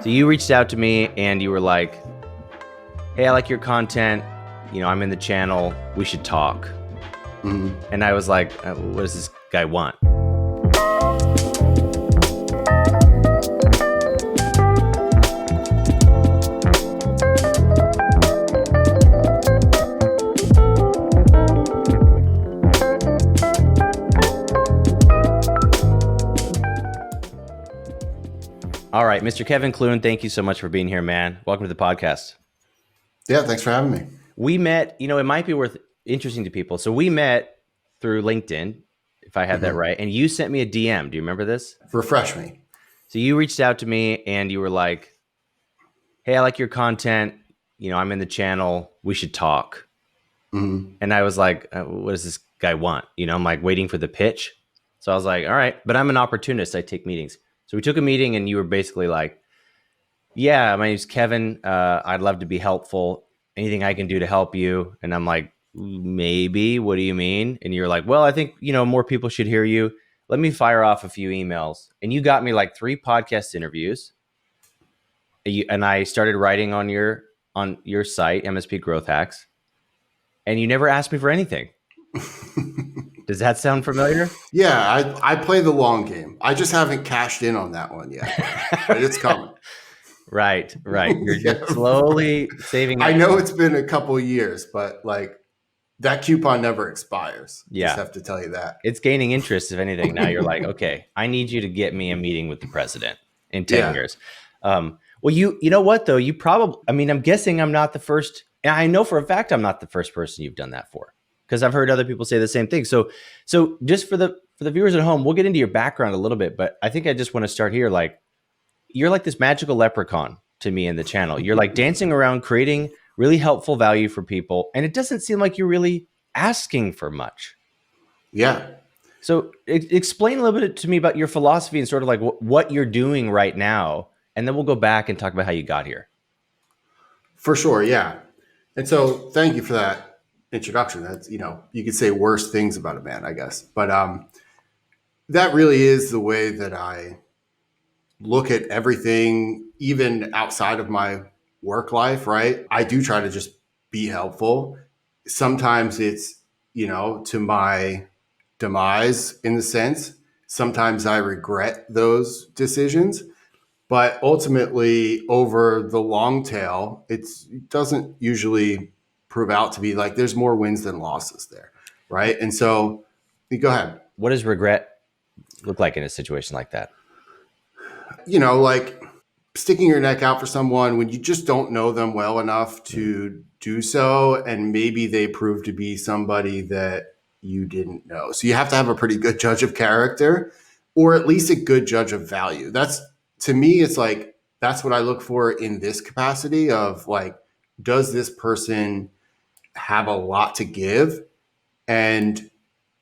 So you reached out to me and you were like, hey, I like your content. I'm in the channel. We should talk. And I was like, what does this guy want? All right, Mr. Kevin Clune, thank you so much for being here, man. Welcome to the podcast. Yeah, thanks for having me. We met, it might be worth interesting to people. So we met through LinkedIn, if I have that right. And you sent me a DM. Do you remember this? Refresh me. So you reached out to me and you were like, hey, I like your content. I'm in the channel. We should talk. And I was like, what does this guy want? I'm like waiting for the pitch. So I was like, all right, but I'm an opportunist. I take meetings. So we took a meeting and you were basically like, yeah, my name's Kevin. I'd love to be helpful. Anything I can do to help you? And I'm like, maybe. What do you mean? And you're like, well, I think, more people should hear you. Let me fire off a few emails. And you got me like 3 podcast interviews. And I started writing on your site, MSP Growth Hacks. And you never asked me for anything. Does that sound familiar? Yeah, I play the long game. I just haven't cashed in on that one yet. But it's coming. Right. You're just slowly saving up. I know it's been a couple of years, but like that coupon never expires. Yeah. Just have to tell you that. It's gaining interest, if anything. Now you're like, okay, I need you to get me a meeting with the president in 10 years. Well, you know what though? You probably, I'm guessing I'm not the first, and I know for a fact I'm not the first person you've done that for, because I've heard other people say the same thing. So just for the viewers at home, we'll get into your background a little bit, but I think I just want to start here. Like, you're like this magical leprechaun to me in the channel. You're like dancing around, creating really helpful value for people. And it doesn't seem like you're really asking for much. Yeah. So explain a little bit to me about your philosophy and sort of like what you're doing right now. And then we'll go back and talk about how you got here. For sure. Yeah. And so thank you for that introduction. That's, you could say worse things about a man, I guess. But that really is the way that I look at everything, even outside of my work life, right? I do try to just be helpful. Sometimes it's, to my demise in the sense. Sometimes I regret those decisions. But ultimately, over the long tail, it doesn't usually prove out to be like there's more wins than losses there, right? And so, go ahead. What does regret look like in a situation like that? Like sticking your neck out for someone when you just don't know them well enough to do so, and maybe they prove to be somebody that you didn't know. So you have to have a pretty good judge of character, or at least a good judge of value. To me, it's like, that's what I look for in this capacity of like, does this person have a lot to give? And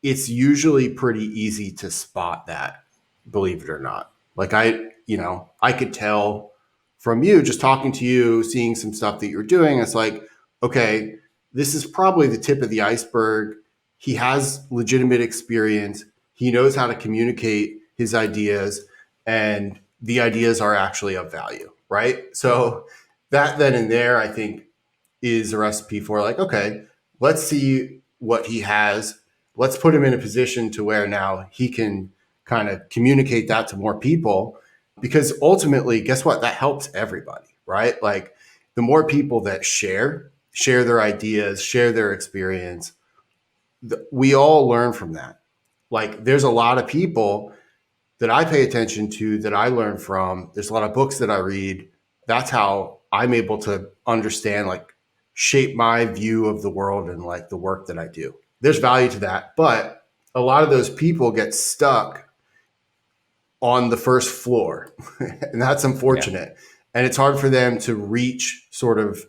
it's usually pretty easy to spot that, believe it or not. Like I could tell from you, just talking to you, seeing some stuff that you're doing. It's like, okay, this is probably the tip of the iceberg. He has legitimate experience. He knows how to communicate his ideas, and the ideas are actually of value, right? So that then and there, I think, is a recipe for like, okay, let's see what he has. Let's put him in a position to where now he can kind of communicate that to more people, because ultimately, guess what? That helps everybody, right? Like the more people that share their ideas, share their experience, we all learn from that. Like there's a lot of people that I pay attention to, that I learn from. There's a lot of books that I read. That's how I'm able to understand, like shape my view of the world and like the work that I do. There's value to that. But a lot of those people get stuck on the first floor and that's unfortunate. Yeah. And it's hard for them to reach sort of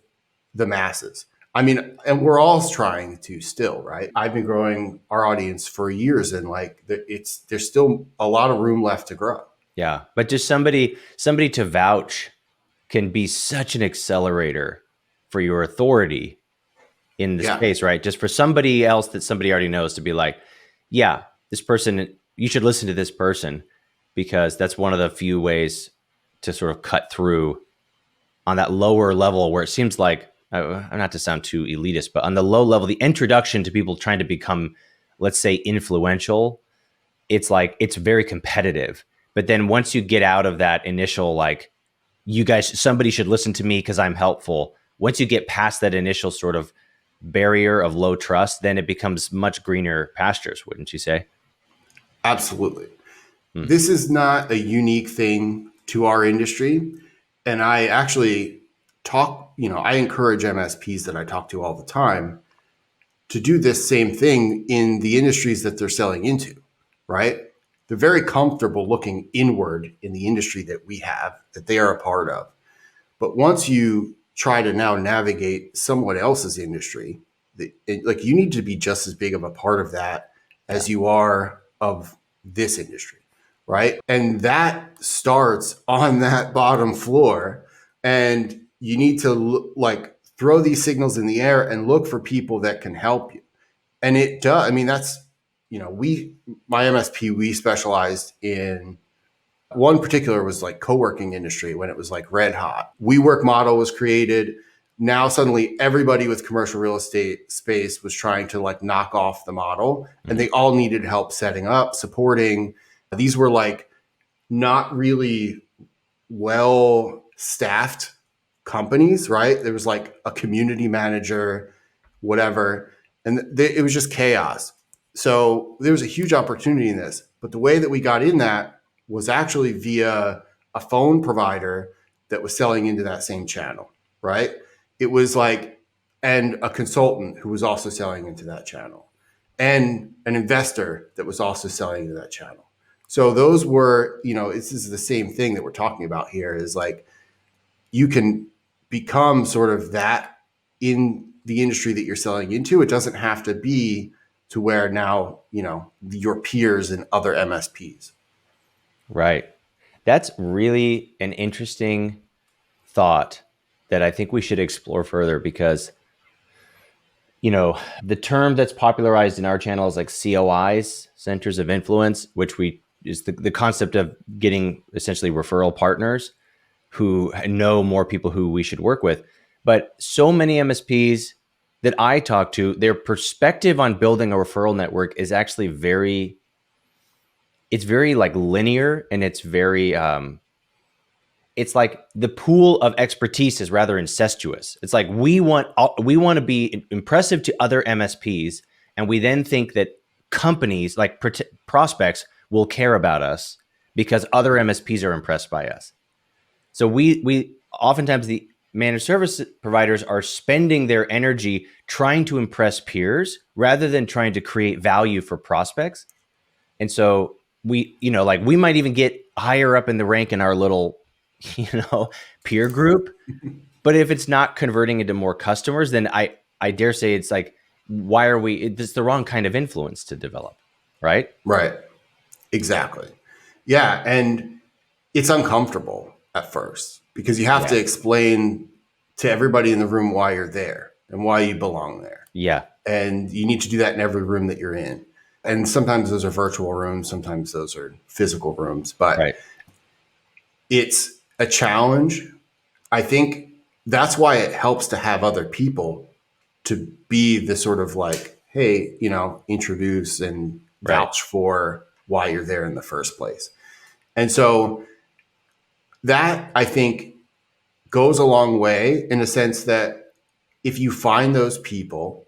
the masses. And we're all trying to still, right? I've been growing our audience for years, and like there's still a lot of room left to grow. Yeah. But just somebody to vouch can be such an accelerator for your authority in the space, right? Just for somebody else that somebody already knows to be like, yeah, this person, you should listen to this person, because that's one of the few ways to sort of cut through on that lower level where it seems like, not to sound too elitist, but on the low level, the introduction to people trying to become, let's say, influential, it's like it's very competitive. But then once you get out of that initial, like, you guys, somebody should listen to me because I'm helpful. Once you get past that initial sort of barrier of low trust, then it becomes much greener pastures, wouldn't you say? Absolutely. This is not a unique thing to our industry. And I actually I encourage MSPs that I talk to all the time to do this same thing in the industries that they're selling into, right? They're very comfortable looking inward in the industry that we have, that they are a part of. But once you try to now navigate someone else's industry, like, you need to be just as big of a part of that as you are of this industry, right? And that starts on that bottom floor. And you need to like throw these signals in the air and look for people that can help you. And it does. I mean, that's, my MSP, we specialized in one particular was like co-working industry when it was like red hot. WeWork model was created. Now suddenly everybody with commercial real estate space was trying to like knock off the model, and they all needed help setting up, supporting. These were like not really well staffed companies, right? There was like a community manager, whatever, and it was just chaos. So there was a huge opportunity in this. But the way that we got in that was actually via a phone provider that was selling into that same channel, right? It was like, and a consultant who was also selling into that channel, and an investor that was also selling into that channel. So those were, this is the same thing that we're talking about here, is like, you can become sort of that in the industry that you're selling into. It doesn't have to be to where now, your peers and other MSPs. Right. That's really an interesting thought that I think we should explore further, because the term that's popularized in our channel is like COIs, centers of influence, which is the concept of getting essentially referral partners who know more people who we should work with. But so many MSPs that I talk to, their perspective on building a referral network is actually it's very like linear, and it's very it's like the pool of expertise is rather incestuous. It's like we want to be impressive to other MSPs, and we then think that companies like prospects will care about us because other MSPs are impressed by us. So we oftentimes, the managed service providers are spending their energy trying to impress peers rather than trying to create value for prospects. And so we might even get higher up in the rank in our little, peer group. But if it's not converting into more customers, then I dare say it's like, why are we, it's the wrong kind of influence to develop. Right. Right. Exactly. Yeah. And it's uncomfortable at first because you have to explain to everybody in the room why you're there and why you belong there. Yeah. And you need to do that in every room that you're in. And sometimes those are virtual rooms, sometimes those are physical rooms, but it's a challenge. I think that's why it helps to have other people to be the sort of like, hey, introduce and vouch for why you're there in the first place. And so that, I think, goes a long way in a sense that if you find those people,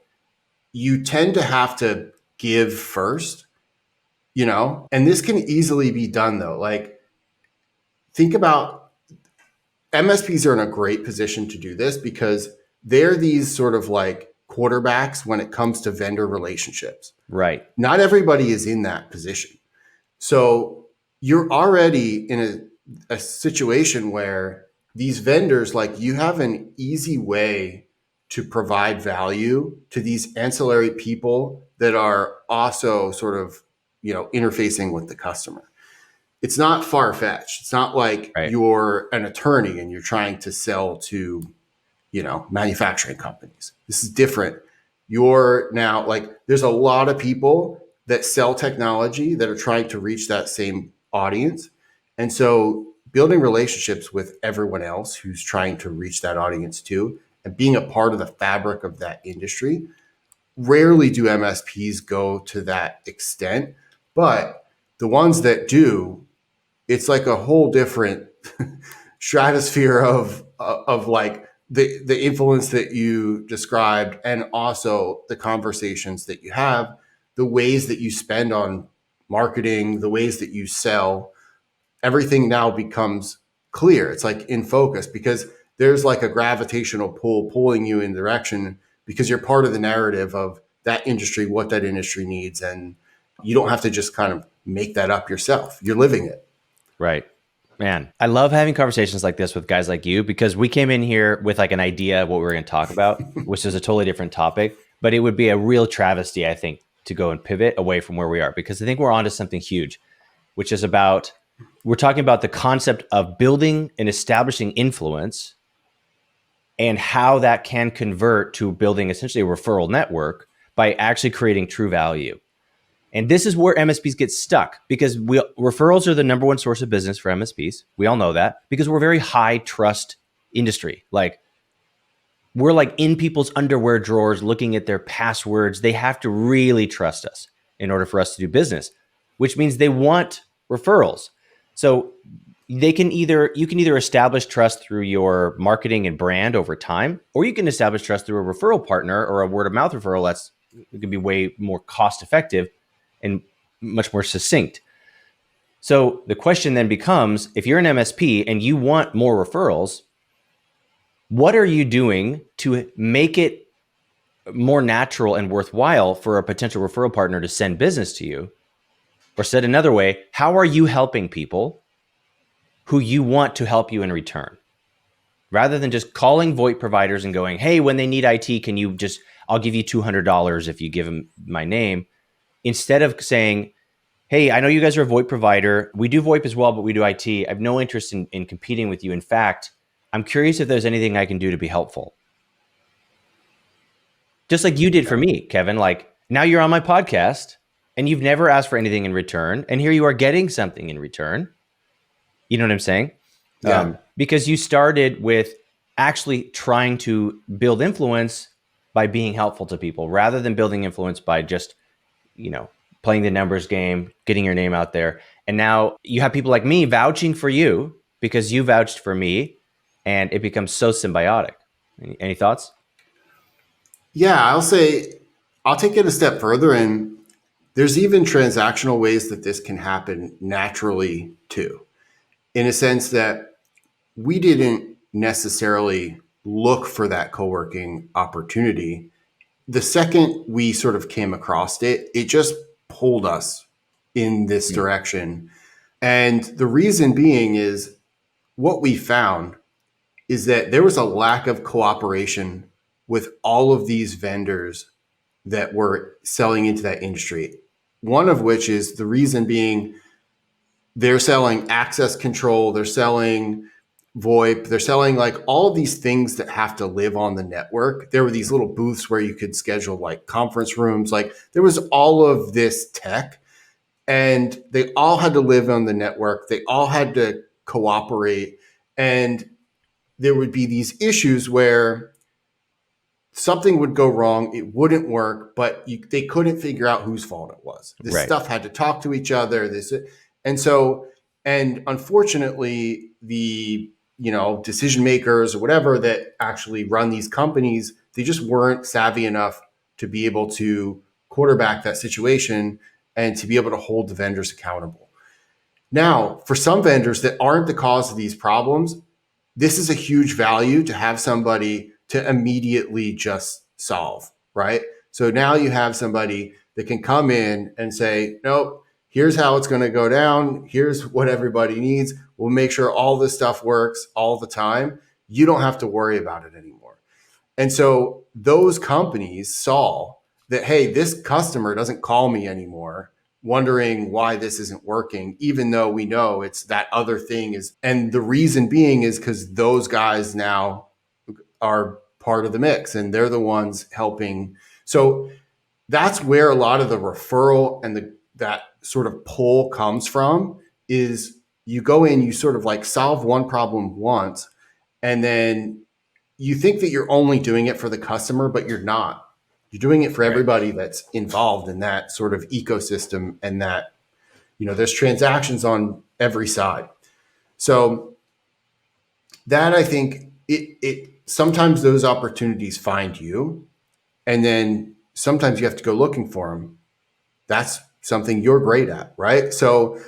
you tend to have to give first, and this can easily be done though. Like, think about MSPs are in a great position to do this because they're these sort of like quarterbacks when it comes to vendor relationships. Right. Not everybody is in that position. So you're already in a situation where these vendors, like, you have an easy way to provide value to these ancillary people that are also sort of, interfacing with the customer. It's not far-fetched. It's not like you're an attorney and you're trying to sell to, manufacturing companies. This is different. You're now like, there's a lot of people that sell technology that are trying to reach that same audience. And so building relationships with everyone else who's trying to reach that audience too, and being a part of the fabric of that industry. Rarely do MSPs go to that extent, but the ones that do, it's like a whole different stratosphere of like the influence that you described, and also the conversations that you have, the ways that you spend on marketing, the ways that you sell. Everything now becomes clear. It's like in focus because there's like a gravitational pull pulling you in direction because you're part of the narrative of that industry, what that industry needs, and you don't have to just kind of make that up yourself. You're living it. Right. Man, I love having conversations like this with guys like you because we came in here with like an idea of what we were going to talk about, which is a totally different topic, but it would be a real travesty, I think, to go and pivot away from where we are because I think we're onto something huge, which is about, we're talking about the concept of building and establishing influence and how that can convert to building essentially a referral network by actually creating true value. And this is where MSPs get stuck because referrals are the number one source of business for MSPs. We all know that because we're a very high trust industry. Like we're like in people's underwear drawers looking at their passwords. They have to really trust us in order for us to do business, which means they want referrals. So you can either establish trust through your marketing and brand over time, or you can establish trust through a referral partner or a word of mouth referral. It can be way more cost effective and much more succinct. So the question then becomes, if you're an MSP and you want more referrals, what are you doing to make it more natural and worthwhile for a potential referral partner to send business to you? Or said another way, how are you helping people who you want to help you in return? Rather than just calling VoIP providers and going, hey, when they need IT, I'll give you $200 if you give them my name. Instead of saying, hey, I know you guys are a VoIP provider. We do VoIP as well, but we do IT. I have no interest in competing with you. In fact, I'm curious if there's anything I can do to be helpful. Just like you did for me, Kevin. Like now you're on my podcast and you've never asked for anything in return. And here you are getting something in return. You know what I'm saying? Yeah. Because you started with actually trying to build influence by being helpful to people rather than building influence by just, playing the numbers game, getting your name out there. And now you have people like me vouching for you because you vouched for me, and it becomes so symbiotic. Any thoughts? Yeah, I'll take it a step further, and there's even transactional ways that this can happen naturally too, in a sense that we didn't necessarily look for that co-working opportunity. The second we sort of came across it, it just pulled us in this direction. And the reason being is what we found is that there was a lack of cooperation with all of these vendors that were selling into that industry. One of which is the reason being they're selling access control, they're selling VoIP, they're selling like all of these things that have to live on the network. There were these little booths where you could schedule like conference rooms, like there was all of this tech, and they all had to live on the network. They all had to cooperate, and there would be these issues where something would go wrong, it wouldn't work, but they couldn't figure out whose fault it was. This Right. stuff had to talk to each other. And unfortunately, the decision makers or whatever that actually run these companies, they just weren't savvy enough to be able to quarterback that situation and to be able to hold the vendors accountable. Now, for some vendors that aren't the cause of these problems, this is a huge value to have somebody to immediately just solve, right? So now you have somebody that can come in and say, nope, here's how it's going to go down. Here's what everybody needs. We'll make sure all this stuff works all the time. You don't have to worry about it anymore. And so those companies saw that, hey, this customer doesn't call me anymore wondering why this isn't working, even though we know it's that other thing is. And the reason being is because those guys now are part of the mix and they're the ones helping. So that's where a lot of the referral and that sort of pull comes from, is you go in, you sort of like solve one problem once, and then you think that you're only doing it for the customer, but you're not. You're doing it for Right. everybody that's involved in that sort of ecosystem, and that, there's transactions on every side. So that, I think, it sometimes those opportunities find you, and then sometimes you have to go looking for them. That's something you're great at, right? So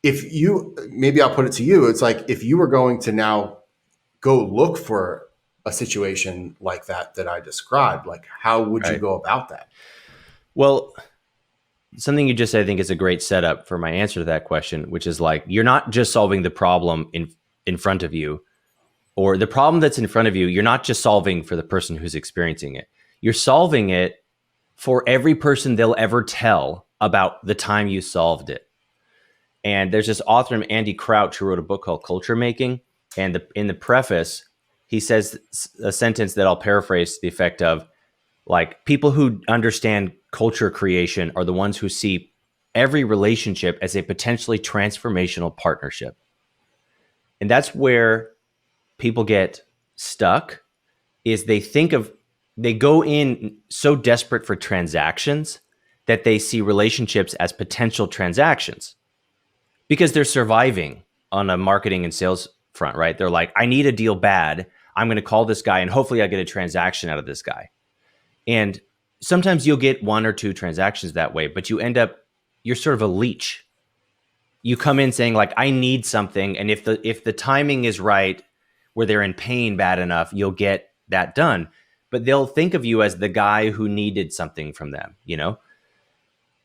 if you, maybe I'll put it to you, it's like, if you were going to now go look for a situation like that I described, like, how would you Right. go about that? Well, something you just said, I think, is a great setup for my answer to that question, which is like, you're not just solving the problem in front of you, or the problem that's in front of you. You're not just solving for the person who's experiencing it. You're solving it for every person they'll ever tell about the time you solved it. And there's this author, Andy Crouch, who wrote a book called Culture Making. And in the preface, he says a sentence that I'll paraphrase to the effect of, like, people who understand culture creation are the ones who see every relationship as a potentially transformational partnership. And that's where people get stuck, is they go in so desperate for transactions that they see relationships as potential transactions because they're surviving on a marketing and sales front, right? They're like, I need a deal bad. I'm going to call this guy and hopefully I get a transaction out of this guy. And sometimes you'll get one or two transactions that way, but you're sort of a leech. You come in saying like, I need something. And if the timing is right, where they're in pain bad enough, you'll get that done. But they'll think of you as the guy who needed something from them,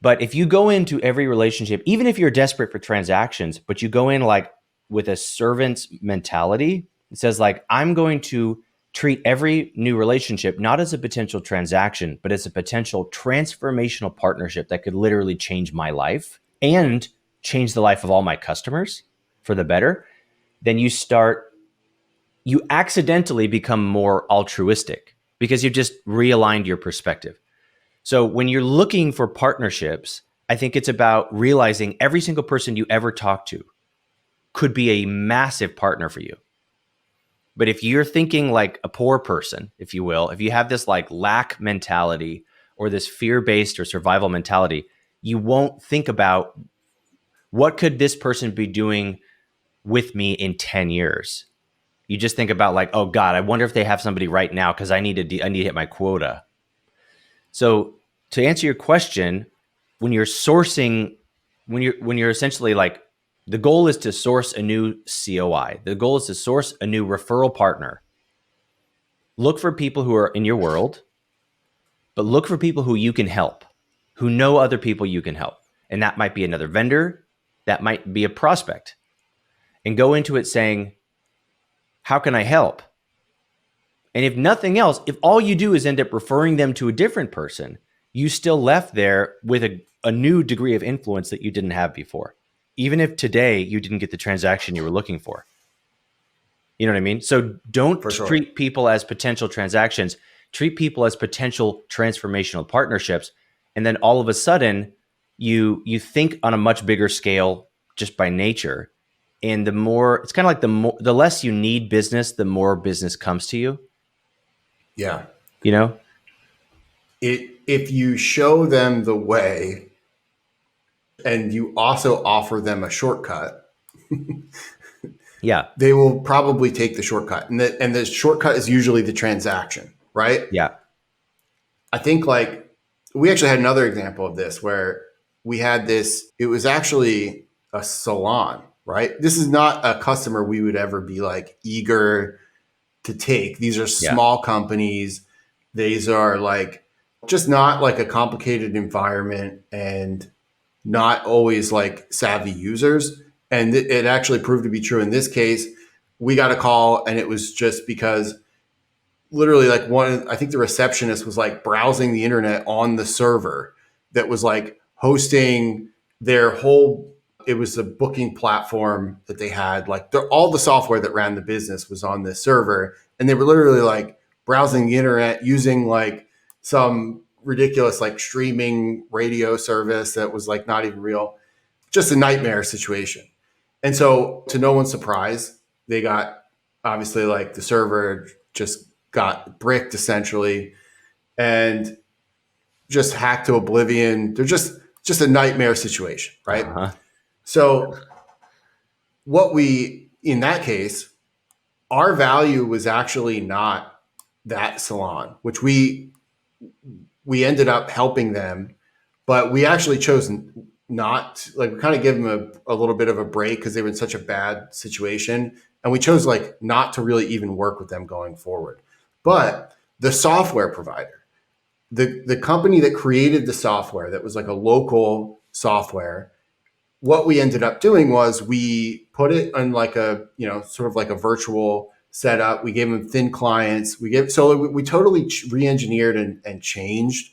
But if you go into every relationship, even if you're desperate for transactions, but you go in like with a servant's mentality, it says like, I'm going to treat every new relationship not as a potential transaction, but as a potential transformational partnership that could literally change my life and change the life of all my customers for the better. Then you accidentally become more altruistic because you've just realigned your perspective. So when you're looking for partnerships, I think it's about realizing every single person you ever talk to could be a massive partner for you. But if you're thinking like a poor person, if you will, if you have this like lack mentality or this fear-based or survival mentality, you won't think about what could this person be doing with me in 10 years. You just think about like, oh God, I wonder if they have somebody right now because I need to hit my quota. So to answer your question, when you're sourcing, when you're essentially like, the goal is to source a new COI. The goal is to source a new referral partner. Look for people who are in your world, but look for people who you can help, who know other people you can help. And that might be another vendor, that might be a prospect. And go into it saying, how can I help? And if nothing else, if all you do is end up referring them to a different person, you still left there with a new degree of influence that you didn't have before. Even if today you didn't get the transaction you were looking for. You know what I mean? So don't treat people as potential transactions. Treat people as potential transformational partnerships. And then all of a sudden, you think on a much bigger scale just by nature. And the more, it's kind of like the less you need business, the more business comes to you. Yeah. If you show them the way and you also offer them a shortcut, yeah, they will probably take the shortcut. And the shortcut is usually the transaction, right? yeah, I think like we actually had another example of this where we had this, it was actually a salon, right? This is not a customer we would ever be like eager to take. These are yeah, small companies. These are like just not like a complicated environment and not always like savvy users. And it actually proved to be true in this case. We got a call and it was just because literally like I think the receptionist was like browsing the internet on the server that was like hosting their whole, it was a booking platform that they had, like all the software that ran the business was on this server. And they were literally like browsing the internet using like some ridiculous like streaming radio service that was like not even real, just a nightmare situation. And so, to no one's surprise, they got obviously like the server just got bricked essentially and just hacked to oblivion. They're just a nightmare situation, right? Uh-huh. So, what we in that case, our value was actually not that salon, which we ended up helping them, but we actually chose not like we kind of give them a little bit of a break because they were in such a bad situation, and we chose like not to really even work with them going forward. But the software provider, the company that created the software, that was like a local software, what we ended up doing was we put it on like a, sort of like a virtual setup. We gave them thin clients. We totally re-engineered and changed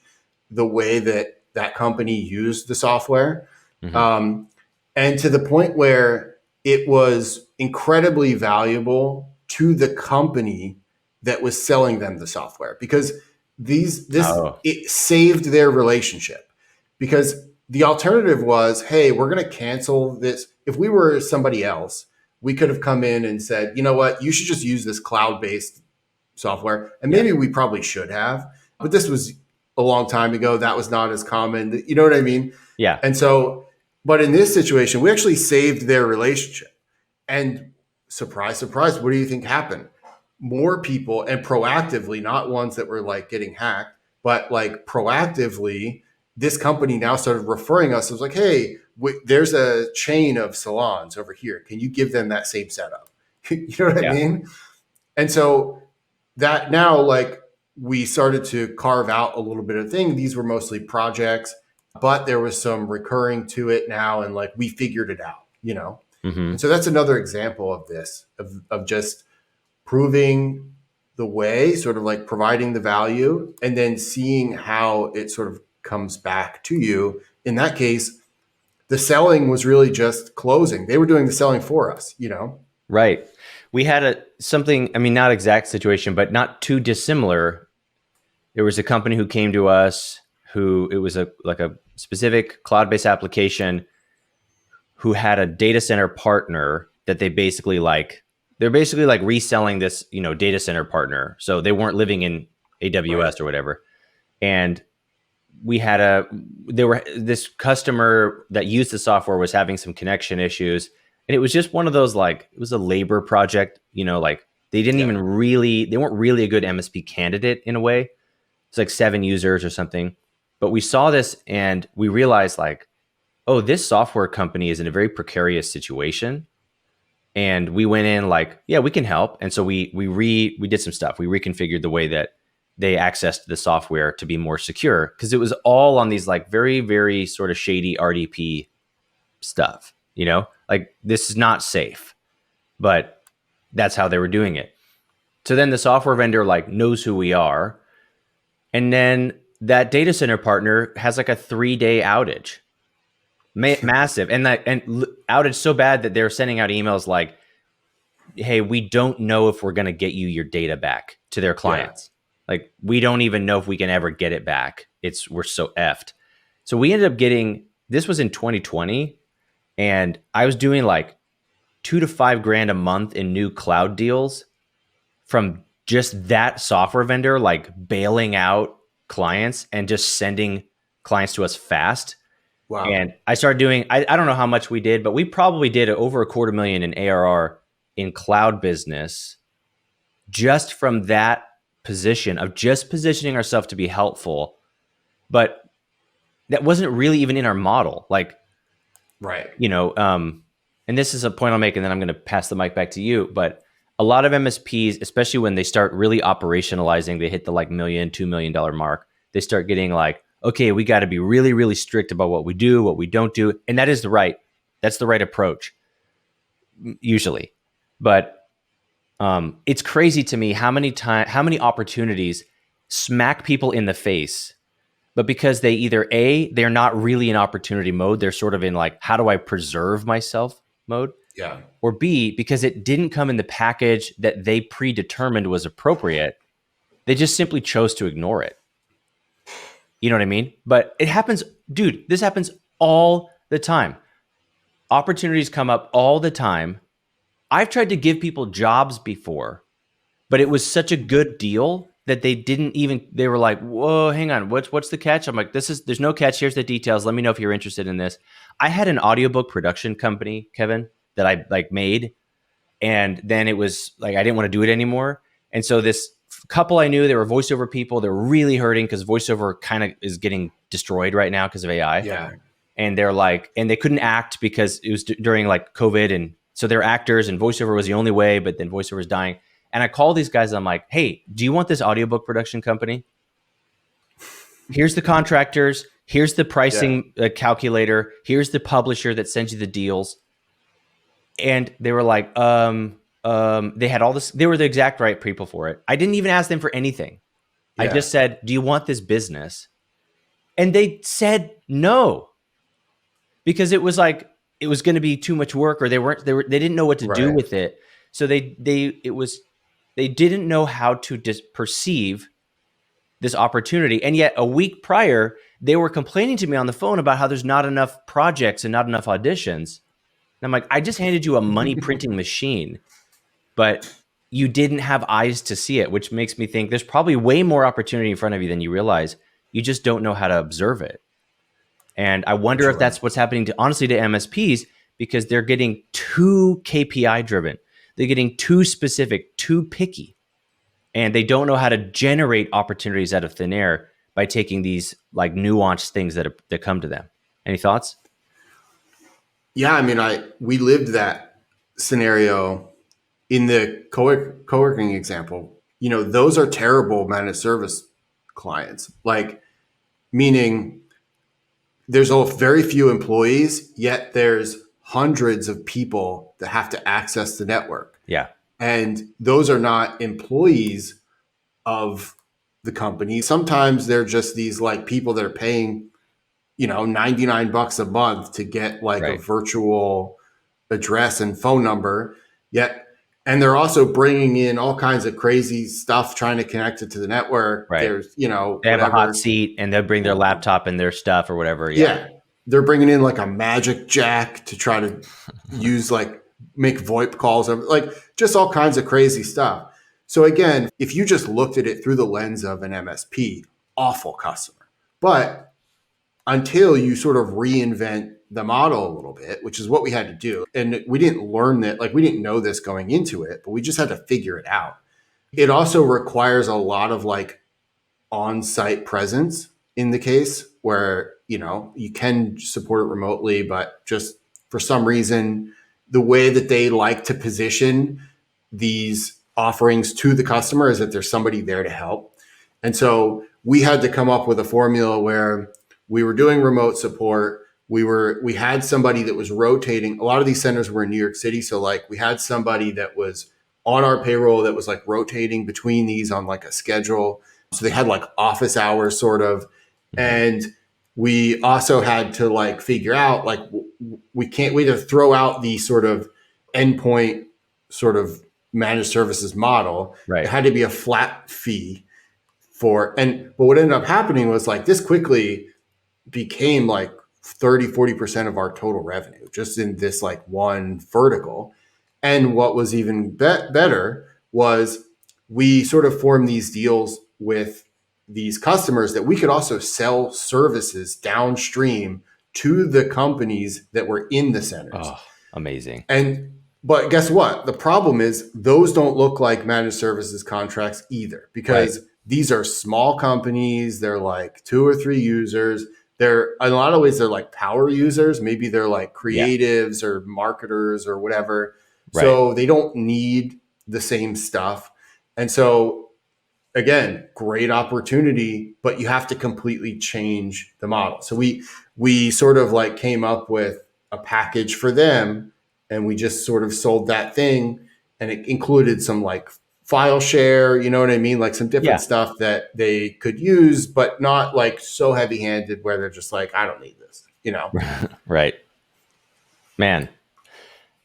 the way that that company used the software. Mm-hmm. Um, and to the point where it was incredibly valuable to the company that was selling them the software, because Oh, it saved their relationship. Because the alternative was, hey, we're going to cancel this. If we were somebody else, we could have come in and said, you know what, you should just use this cloud-based software. And yeah. maybe we probably should have, but this was a long time ago. That was not as common. You know what I mean? Yeah. And so, but in this situation, we actually saved their relationship. And surprise, surprise, what do you think happened? More people, and proactively, not ones that were like getting hacked, but like proactively, this company now started referring us. It was like, hey, there's a chain of salons over here. Can you give them that same setup? You know what I Yeah. mean? And so that now, like, we started to carve out a little bit of thing. These were mostly projects, but there was some recurring to it now, and like we figured it out. Mm-hmm. And so that's another example of this, of just proving the way, sort of like providing the value, and then seeing how it sort of comes back to you. In that case, the selling was really just closing. They were doing the selling for us. Right. We had something, I mean, not exact situation, but not too dissimilar. There was a company who came to us who it was like a specific cloud-based application who had a data center partner that they're basically like reselling this, data center partner. So they weren't living in Right. AWS or whatever. And we had this customer that used the software was having some connection issues. And it was just one of those, like, it was a labor project, like Yeah. they weren't really a good MSP candidate in a way. It's like 7 users or something. But we saw this and we realized, like, oh, this software company is in a very precarious situation. And we went in like, yeah, we can help. And so we did some stuff. We reconfigured the way that they accessed the software to be more secure, because it was all on these like very, very sort of shady RDP stuff, like this is not safe, but that's how they were doing it. So then the software vendor like knows who we are. And then that data center partner has like a 3-day outage, massive. And outage so bad that they're sending out emails like, hey, we don't know if we're going to get you your data back, to their Yeah. clients. Like, we don't even know if we can ever get it back. We're so effed. So we ended up this was in 2020, and I was doing like 2 to 5 grand a month in new cloud deals from just that software vendor, like bailing out clients and just sending clients to us fast. Wow. And I started doing, I don't know how much we did, but we probably did over $250,000 in ARR in cloud business, just from that position of just positioning ourselves to be helpful. But that wasn't really even in our model. Like, Right. and this is a point I'll make, and then I'm going to pass the mic back to you. But a lot of MSPs, especially when they start really operationalizing, they hit the like $1-2 million mark. They start getting like, okay, we got to be really, really strict about what we do, what we don't do. And that's the right approach usually. But it's crazy to me how many opportunities smack people in the face, but because they're not really in opportunity mode, they're sort of in like, how do I preserve myself mode, Yeah. or B, because it didn't come in the package that they predetermined was appropriate, they just simply chose to ignore it. You know what I mean? But it happens, dude. This happens all the time. Opportunities come up all the time. I've tried to give people jobs before, but it was such a good deal that they were like, whoa, hang on, what's the catch? I'm like, there's no catch. Here's the details. Let me know if you're interested in this. I had an audiobook production company, Kevin, that I like made. And then it was like, I didn't want to do it anymore. And so this couple I knew, they were voiceover people. They're really hurting because voiceover kind of is getting destroyed right now because of AI. Yeah. And they're like, and they couldn't act because it was during like COVID. And so they're actors and voiceover was the only way, but then voiceover is dying. And I call these guys. I'm like, hey, do you want this audiobook production company? Here's the contractors. Here's the pricing calculator. Here's the publisher that sends you the deals. And they were like, they had all this. They were the exact right people for it. I didn't even ask them for anything. Yeah. I just said, do you want this business? And they said no, because it was like, it was going to be too much work, or they didn't know what to do with it. So they didn't know how to perceive this opportunity. And yet a week prior, they were complaining to me on the phone about how there's not enough projects and not enough auditions. And I'm like, I just handed you a money printing machine, but you didn't have eyes to see it, which makes me think there's probably way more opportunity in front of you than you realize. You just don't know how to observe it. And I wonder if that's what's happening honestly to MSPs, because they're getting too KPI driven. They're getting too specific, too picky, and they don't know how to generate opportunities out of thin air by taking these like nuanced things that come to them. Any thoughts? Yeah, I mean, we lived that scenario in the co-working example. You know, those are terrible managed service clients. Like, meaning there's very few employees, yet there's hundreds of people that have to access the network. Yeah. And those are not employees of the company. Sometimes they're just these like people that are paying, $99 a month to get like a virtual address and phone number. And they're also bringing in all kinds of crazy stuff, trying to connect it to the network. Right. There's, they have a hot seat and they'll bring their laptop and their stuff or whatever. Yeah. They're bringing in like a magic jack to try to use make VoIP calls, like just all kinds of crazy stuff. So again, if you just looked at it through the lens of an MSP, awful customer. But until you sort of reinvent the model a little bit, which is what we had to do. And we didn't learn that, we didn't know this going into it, but we just had to figure it out. It also requires a lot of on-site presence in the case where, you can support it remotely, but just for some reason, the way that they like to position these offerings to the customer is that there's somebody there to help. And so we had to come up with a formula where we were doing remote support. We had somebody that was rotating. A lot of these centers were in New York City. So we had somebody that was on our payroll that was rotating between these on a schedule. So they had office hours sort of. And we also had to figure out we had to throw out the sort of endpoint sort of managed services model. Right. It had to be a flat fee but what ended up happening was this quickly became 30-40% of our total revenue just in this one vertical. And what was even better was we sort of formed these deals with these customers that we could also sell services downstream to the companies that were in the centers. Oh, amazing. But guess what? The problem is those don't look like managed services contracts either, because these are small companies. They're 2 or 3 users. They're in a lot of ways, they're power users. Maybe they're creatives or marketers or whatever. Right. So they don't need the same stuff. And so again, great opportunity, but you have to completely change the model. So we sort of came up with a package for them, and we just sort of sold that thing, and it included some file share, you know what I mean? Some different stuff that they could use, but not so heavy handed where they're just I don't need this, Right. Man,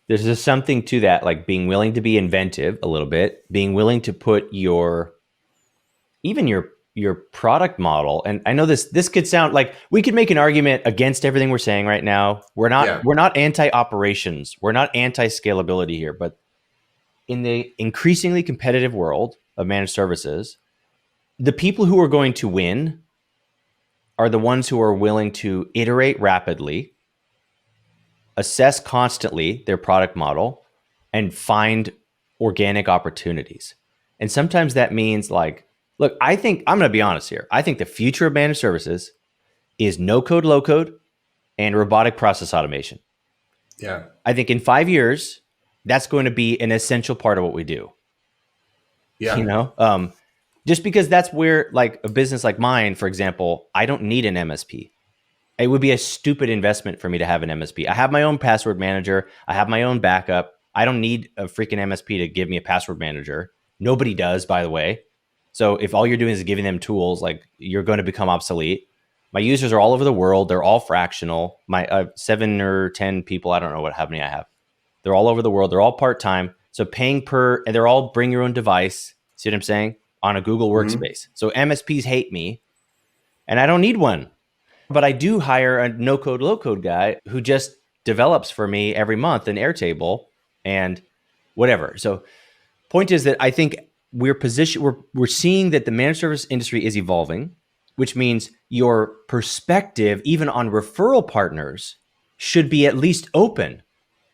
there's just something to that, being willing to be inventive a little bit, being willing to put even your your product model, and I know this could sound like we could make an argument against everything we're saying right now. We're not anti-operations. We're not anti-scalability here, but in the increasingly competitive world of managed services, the people who are going to win are the ones who are willing to iterate rapidly, assess constantly their product model, and find organic opportunities. And sometimes that means like, look, I think I'm going to be honest here. I think the future of managed services is no code, low code, and robotic process automation. Yeah. I think in 5 years, that's going to be an essential part of what we do. Yeah. You know, just because that's where, like, a business like mine, for example, I don't need an MSP. It would be a stupid investment for me to have an MSP. I have my own password manager. I have my own backup. I don't need a freaking MSP to give me a password manager. Nobody does, by the way. So if all you're doing is giving them tools, like, you're going to become obsolete. My users are all over the world. They're all fractional. My 7 or 10 people, I don't know how many I have. They're all over the world. They're all part-time. So paying per, and they're all bring your own device. See what I'm saying? On a Google workspace. So MSPs hate me, and I don't need one. But I do hire a no code, low code guy who just develops for me every month in Airtable and whatever. So point is that I think we're seeing that the managed service industry is evolving, which means your perspective, even on referral partners, should be at least open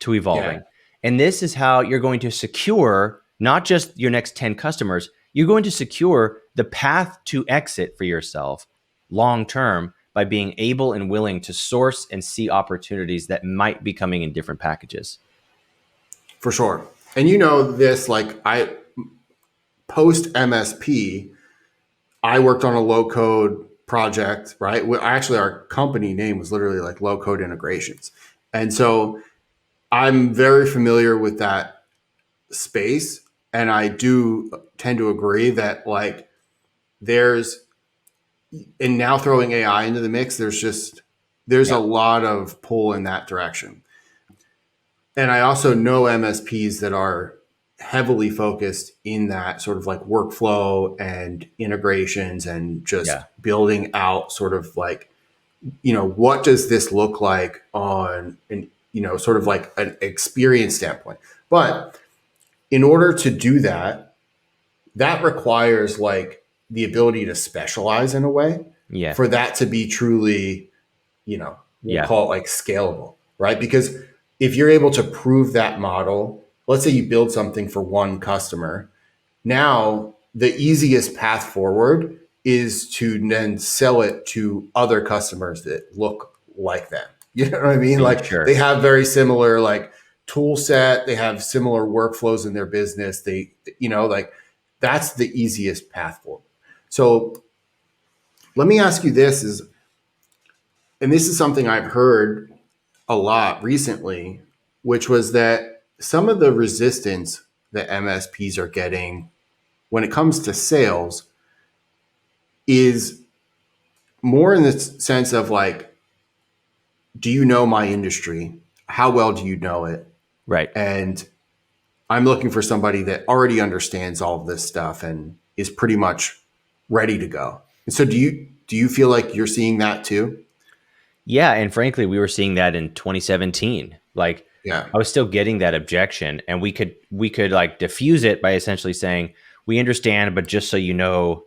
to evolving. Yeah. And this is how you're going to secure not just your next 10 customers, you're going to secure the path to exit for yourself long term by being able and willing to source and see opportunities that might be coming in different packages. For sure. And you know this, like, I post MSP, I worked on a low code project, right? Actually, our company name was literally like low code integrations. And so I'm very familiar with that space. And I do tend to agree that, like, and now throwing AI into the mix, there's a lot of pull in that direction. And I also know MSPs that are heavily focused in that sort of like workflow and integrations and just building out sort of like, what does this look like on an, sort of like an experience standpoint. But in order to do that, that requires like the ability to specialize in a way for that to be truly, we'll call it like scalable, right? Because if you're able to prove that model, let's say you build something for one customer, now the easiest path forward is to then sell it to other customers that look like them. You know what I mean? Like, they have very similar like tool set, they have similar workflows in their business. They, like, that's the easiest path forward. So let me ask you this and this is something I've heard a lot recently, which was that some of the resistance that MSPs are getting when it comes to sales is more in the sense of like, do you know my industry? How well do you know it? Right. And I'm looking for somebody that already understands all of this stuff and is pretty much ready to go. And so do you feel like you're seeing that too? Yeah. And frankly, we were seeing that in 2017. Like, I was still getting that objection, and we could like diffuse it by essentially saying, we understand, but just so you know,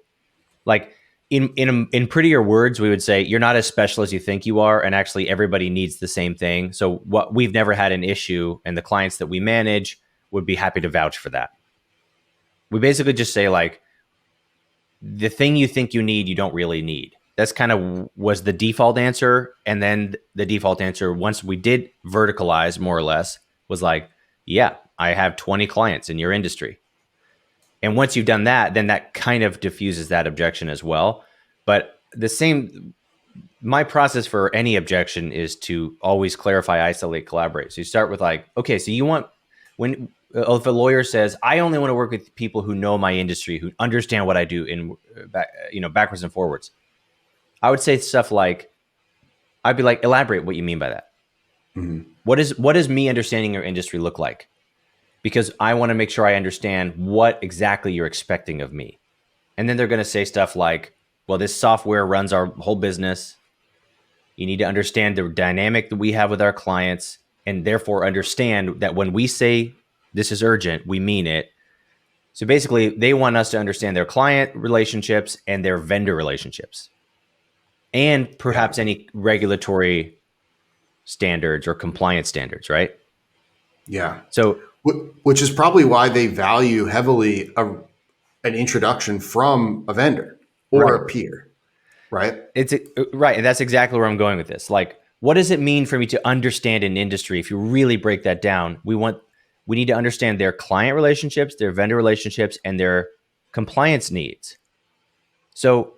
like, in prettier words, we would say, you're not as special as you think you are, and actually everybody needs the same thing. So what we've never had an issue, and the clients that we manage would be happy to vouch for that. We basically just say, like, the thing you think you need, you don't really need. That's kind of was the default answer. And then the default answer, once we did verticalize more or less, was like, yeah, I have 20 clients in your industry. And once you've done that, then that kind of diffuses that objection as well. But my process for any objection is to always clarify, isolate, collaborate. So you start with like, okay, so you want, if a lawyer says, I only want to work with people who know my industry, who understand what I do in backwards and forwards, I would say stuff like, I'd be like, elaborate what you mean by that. Mm-hmm. What does me understanding your industry look like? Because I want to make sure I understand what exactly you're expecting of me. And then they're going to say stuff like, well, this software runs our whole business. You need to understand the dynamic that we have with our clients, and therefore understand that when we say this is urgent, we mean it. So basically, they want us to understand their client relationships and their vendor relationships, and perhaps any regulatory standards or compliance standards, right? Yeah. So, Which is probably why they value heavily an introduction from a vendor or right. a peer, right? It's right. And that's exactly where I'm going with this. Like, what does it mean for me to understand an industry? If you really break that down, we need to understand their client relationships, their vendor relationships, and their compliance needs. So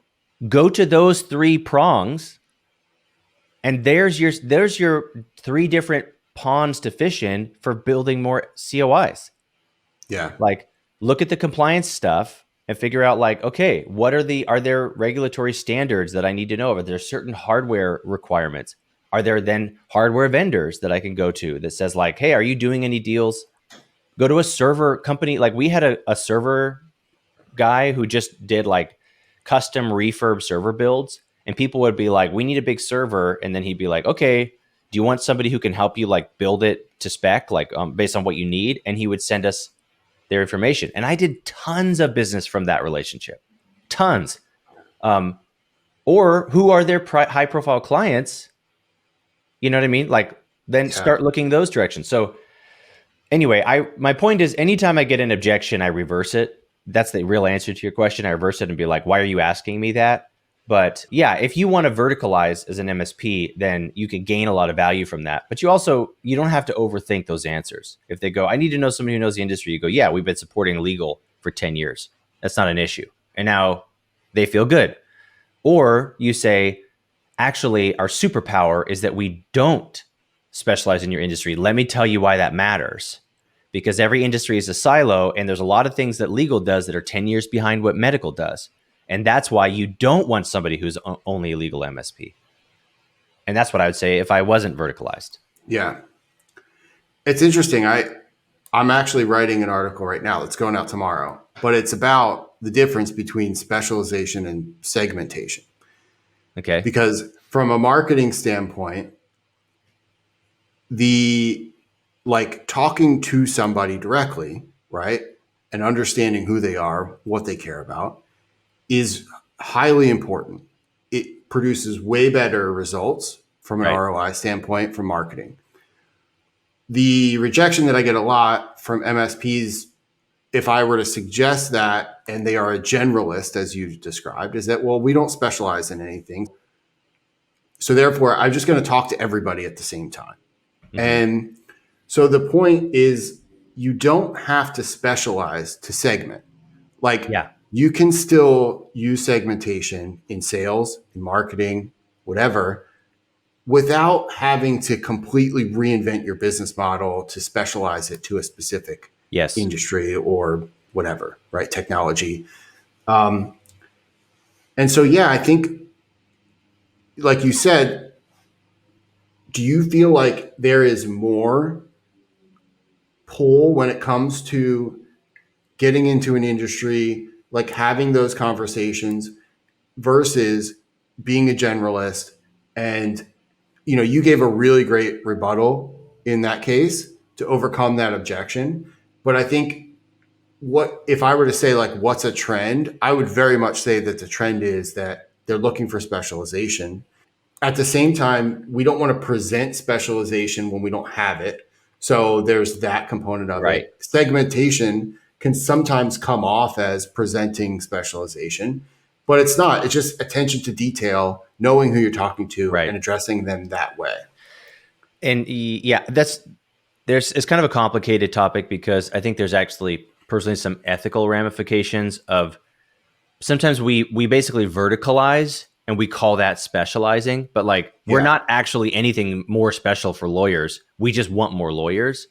go to those three prongs, and there's your three different ponds to fish in for building more COIs. Yeah. Like, look at the compliance stuff and figure out, like, okay, are there regulatory standards that I need to know? Are there certain hardware requirements? Are there then hardware vendors that I can go to that says, like, hey, are you doing any deals? Go to a server company. Like, we had a server guy who just did like custom refurb server builds, and people would be like, we need a big server. And then he'd be like, okay, do you want somebody who can help you like build it to spec, like based on what you need? And he would send us their information. And I did tons of business from that relationship, tons. Or who are their high profile clients? You know what I mean? Like, then Yeah. start looking those directions. So anyway, my point is, anytime I get an objection, I reverse it. That's the real answer to your question. I reverse it and be like, why are you asking me that? But yeah, if you want to verticalize as an MSP, then you can gain a lot of value from that. But you don't have to overthink those answers. If they go, I need to know somebody who knows the industry, you go, yeah, we've been supporting legal for 10 years. That's not an issue. And now they feel good. Or you say, actually, our superpower is that we don't specialize in your industry. Let me tell you why that matters. Because every industry is a silo, and there's a lot of things that legal does that are 10 years behind what medical does. And that's why you don't want somebody who's only a legal MSP. And that's what I would say if I wasn't verticalized. Yeah. It's interesting. I'm actually writing an article right now that's going out tomorrow, but it's about the difference between specialization and segmentation. Okay. Because from a marketing standpoint, the like talking to somebody directly, right? And understanding who they are, what they care about is highly important. It produces way better results from an Right. ROI standpoint from marketing. The rejection that I get a lot from MSPs, if I were to suggest that, and they are a generalist, as you described, is that, well, we don't specialize in anything. So therefore, I'm just going to talk to everybody at the same time. Mm-hmm. And so the point is, you don't have to specialize to segment. Like, Yeah. you can still use segmentation in sales, in marketing, whatever, without having to completely reinvent your business model to specialize it to a specific Yes. industry or whatever, right? Technology. And so, yeah, I think, like you said, do you feel like there is more pull when it comes to getting into an industry, like having those conversations versus being a generalist? And, you gave a really great rebuttal in that case to overcome that objection. But I think, what if I were to say, like, what's a trend? I would very much say that the trend is that they're looking for specialization. At the same time, we don't want to present specialization when we don't have it. So there's that component of Right. it. Segmentation can sometimes come off as presenting specialization, but it's not. It's just attention to detail, knowing who you're talking to, Right. and addressing them that way. And yeah, it's kind of a complicated topic, because I think there's actually personally some ethical ramifications of, sometimes we basically verticalize and we call that specializing, but like, we're Yeah. not actually anything more special for lawyers. We just want more lawyers,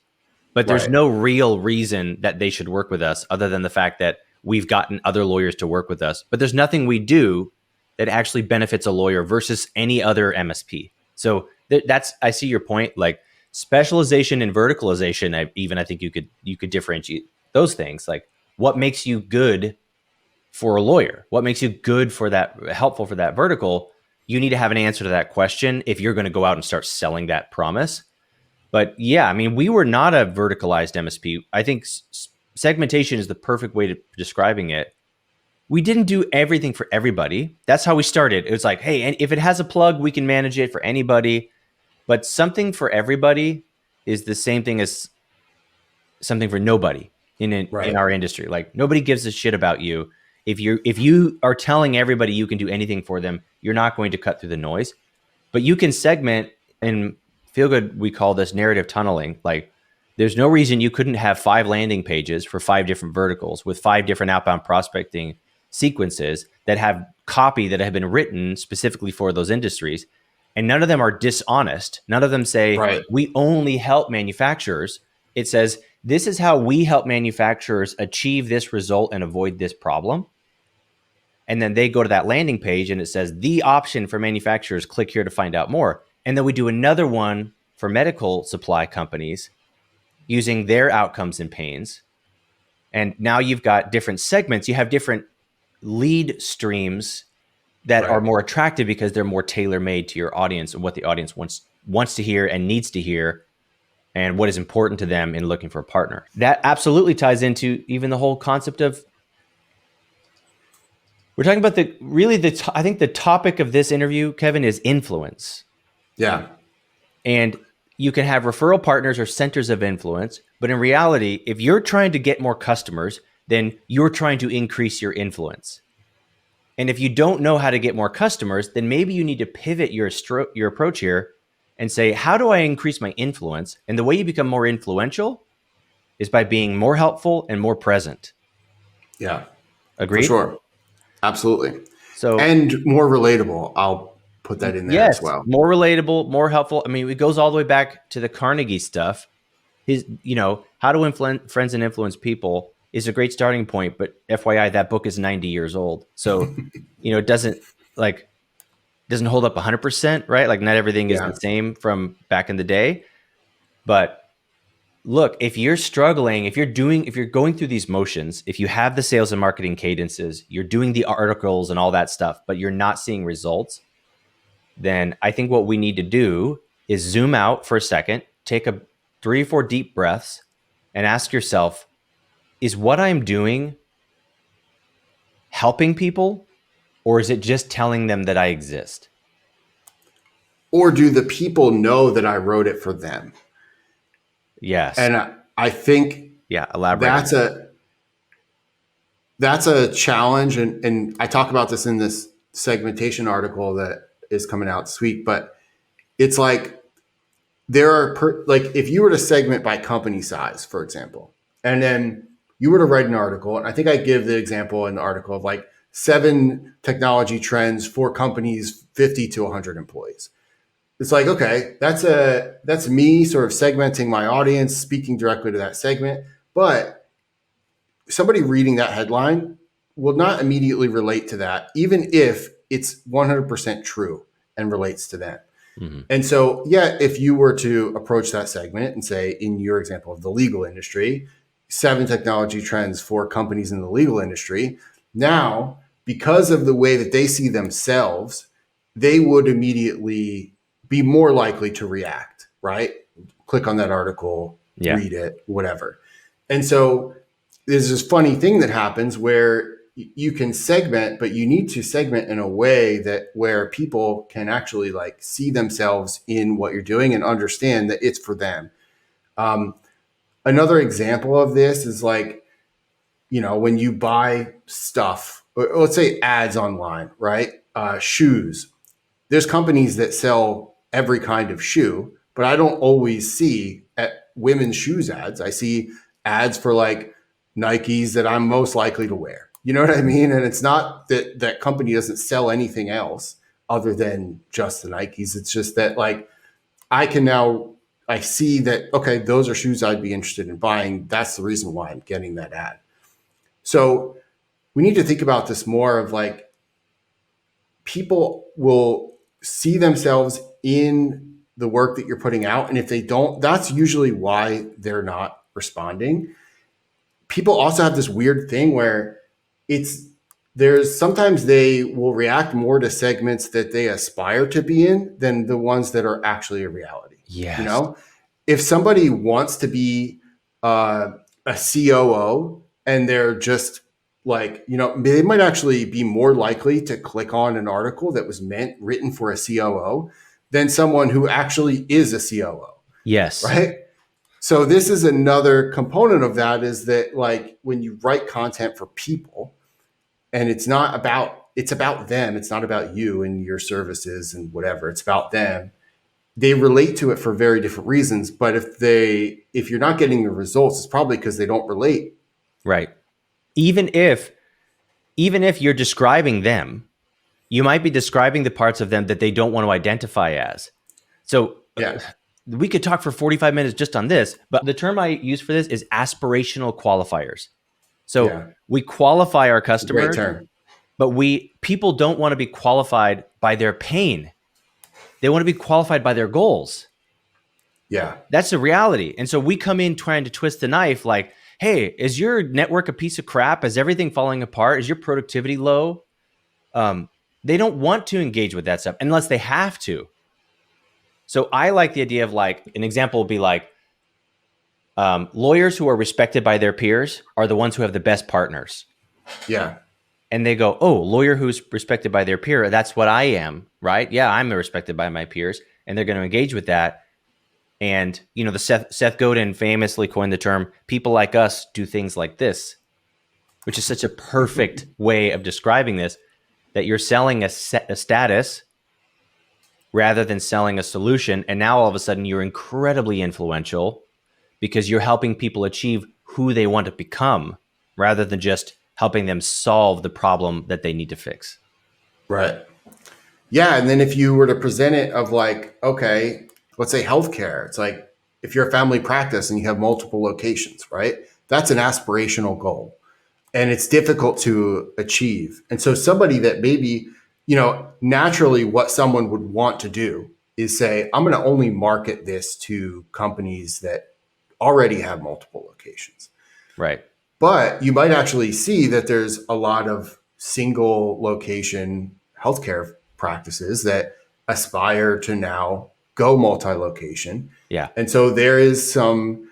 but there's Right. no real reason that they should work with us other than the fact that we've gotten other lawyers to work with us. But there's nothing we do that actually benefits a lawyer versus any other MSP. So I see your point. Like, specialization and verticalization, I think you could differentiate those things. Like, what makes you good for a lawyer? What makes you good for that, helpful for that vertical? You need to have an answer to that question if you're going to go out and start selling that promise. But yeah, I mean, we were not a verticalized MSP. I think segmentation is the perfect way to describing it. We didn't do everything for everybody. That's how we started. It was like, hey, and if it has a plug, we can manage it for anybody. But something for everybody is the same thing as something for nobody in our industry. Like nobody gives a shit about you. If you are telling everybody you can do anything for them, you're not going to cut through the noise. But you can segment, and Feel Good, we call this narrative tunneling. Like there's no reason you couldn't have 5 landing pages for 5 different verticals with 5 different outbound prospecting sequences that have copy that have been written specifically for those industries. And none of them are dishonest. None of them say, we only help manufacturers. It says, this is how we help manufacturers achieve this result and avoid this problem. And then they go to that landing page and it says, the option for manufacturers, click here to find out more. And then we do another one for medical supply companies using their outcomes and pains. And now you've got different segments. You have different lead streams that are more attractive because they're more tailor-made to your audience and what the audience wants to hear and needs to hear and what is important to them in looking for a partner. That absolutely ties into even the whole concept of, we're talking about I think the topic of this interview, Kevin, is influence. Yeah. And you can have referral partners or centers of influence, but in reality, if you're trying to get more customers, then you're trying to increase your influence. And if you don't know how to get more customers, then maybe you need to pivot your approach here and say, how do I increase my influence? And the way you become more influential is by being more helpful and more present. Yeah. Agreed? For sure. Absolutely. So, and more relatable. I'll put that in there as well. More relatable, more helpful. I mean, it goes all the way back to the Carnegie stuff. How to friends and influence people is a great starting point, but FYI, that book is 90 years old. So, it doesn't hold up 100%, right? Like not everything is the same from back in the day. But look, if you're struggling, if you're going through these motions, if you have the sales and marketing cadences, you're doing the articles and all that stuff, but you're not seeing results, then I think what we need to do is zoom out for a second, take 3 or 4 deep breaths, and ask yourself, is what I'm doing helping people, or is it just telling them that I exist? Or do the people know that I wrote it for them? Yes. And I think elaborate. That's a challenge. And I talk about this in this segmentation article that is coming out this week, but it's like if you were to segment by company size, for example, and then you were to write an article, and I think I give the example in the article of like 7 technology trends for companies 50 to 100 employees. It's like, okay, that's me sort of segmenting my audience, speaking directly to that segment. But somebody reading that headline will not immediately relate to that, even if it's 100% true and relates to them. Mm-hmm. And so, if you were to approach that segment and say, in your example of the legal industry, 7 technology trends for companies in the legal industry, now, because of the way that they see themselves, they would immediately be more likely to react, right? Click on that article, read it, whatever. And so there's this funny thing that happens where you can segment, but you need to segment in a way where people can actually like see themselves in what you're doing and understand that it's for them. Another example of this is like, when you buy stuff, or let's say ads online, right? Shoes. There's companies that sell every kind of shoe, but I don't always see at women's shoes ads. I see ads for like Nikes that I'm most likely to wear. You know what I mean? And it's not that that company doesn't sell anything else other than just the Nikes. It's just that like I see that, okay, those are shoes I'd be interested in buying. That's the reason why I'm getting that ad. So we need to think about this more of like, people will see themselves in the work that you're putting out. And if they don't, that's usually why they're not responding. People also have this weird thing where it's there's sometimes they will react more to segments that they aspire to be in than the ones that are actually a reality. You Yes. know, if somebody wants to be a COO and they're just like, they might actually be more likely to click on an article that was written for a COO than someone who actually is a COO, Yes. right? So this is another component of that, is that like when you write content for people, and it's about them, it's not about you and your services and whatever, it's about them. They relate to it for very different reasons, but if you're not getting the results, it's probably because they don't relate. Right. Even if you're describing them, you might be describing the parts of them that they don't want to identify as. So Yeah. we could talk for 45 minutes just on this, but the term I use for this is aspirational qualifiers. So Yeah. we qualify our It's a great customers, term. but people don't want to be qualified by their pain. They want to be qualified by their goals. Yeah. That's the reality. And so we come in trying to twist the knife like, hey, is your network a piece of crap? Is everything falling apart? Is your productivity low? They don't want to engage with that stuff unless they have to. So I like the idea of like, an example would be like, lawyers who are respected by their peers are the ones who have the best partners. Yeah. And they go, oh, lawyer who's respected by their peer, that's what I am, right? Yeah, I'm respected by my peers. And they're going to engage with that. And, the Seth Godin famously coined the term, people like us do things like this, which is such a perfect way of describing this, that you're selling a status rather than selling a solution. And now all of a sudden you're incredibly influential because you're helping people achieve who they want to become rather than just helping them solve the problem that they need to fix. Right. Yeah. And then if you were to present it of like, okay, let's say healthcare, it's like if you're a family practice and you have multiple locations, right? That's an aspirational goal and it's difficult to achieve. And so somebody that maybe, naturally what someone would want to do is say, I'm going to only market this to companies that already have multiple locations. Right. But you might actually see that there's a lot of single location healthcare practices that aspire to now go multi-location. Yeah. And so there is some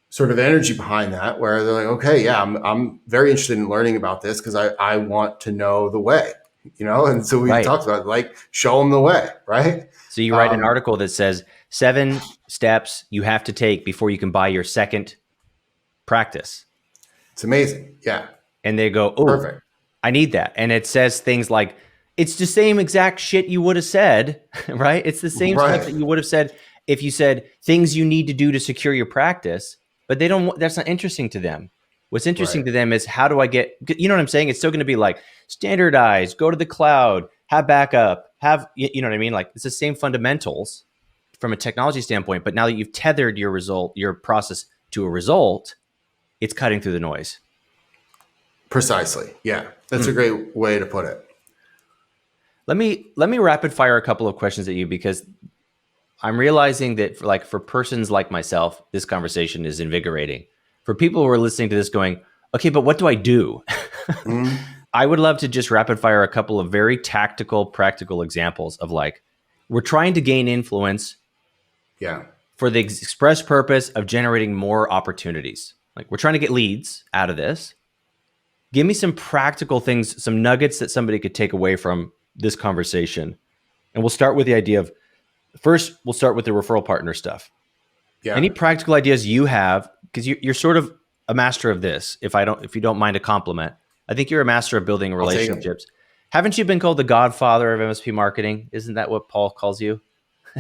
sort of energy behind that where they're like, okay, yeah, I'm very interested in learning about this because I want to know the way, And so we Right. talked about like, show them the way, right? So you write an article that says 7 steps you have to take before you can buy your second practice. It's amazing. Yeah. And they go, oh, Perfect. I need that. And it says things like, it's the same exact shit you would have said, right? It's the same stuff that you would have said if you said things you need to do to secure your practice, but that's not interesting to them. What's interesting to them is how do I get, you know what I'm saying? It's still going to be like standardize, go to the cloud, have backup, you know what I mean? Like it's the same fundamentals from a technology standpoint, but now that you've tethered your process to a result, it's cutting through the noise. Precisely. Yeah. That's a great way to put it. Let me rapid fire a couple of questions at you because I'm realizing that for persons like myself, this conversation is invigorating. For people who are listening to this going, okay, but what do I do? I would love to just rapid fire a couple of very tactical, practical examples of like, we're trying to gain influence for the express purpose of generating more opportunities. Like we're trying to get leads out of this. Give me some practical things, some nuggets that somebody could take away from this conversation. And we'll start with the idea of, first, we'll start with the referral partner stuff. Yeah. Any practical ideas you have, because you're sort of a master of this, if you don't mind a compliment. I think you're a master of building relationships. Haven't you been called the godfather of MSP marketing? Isn't that what Paul calls you?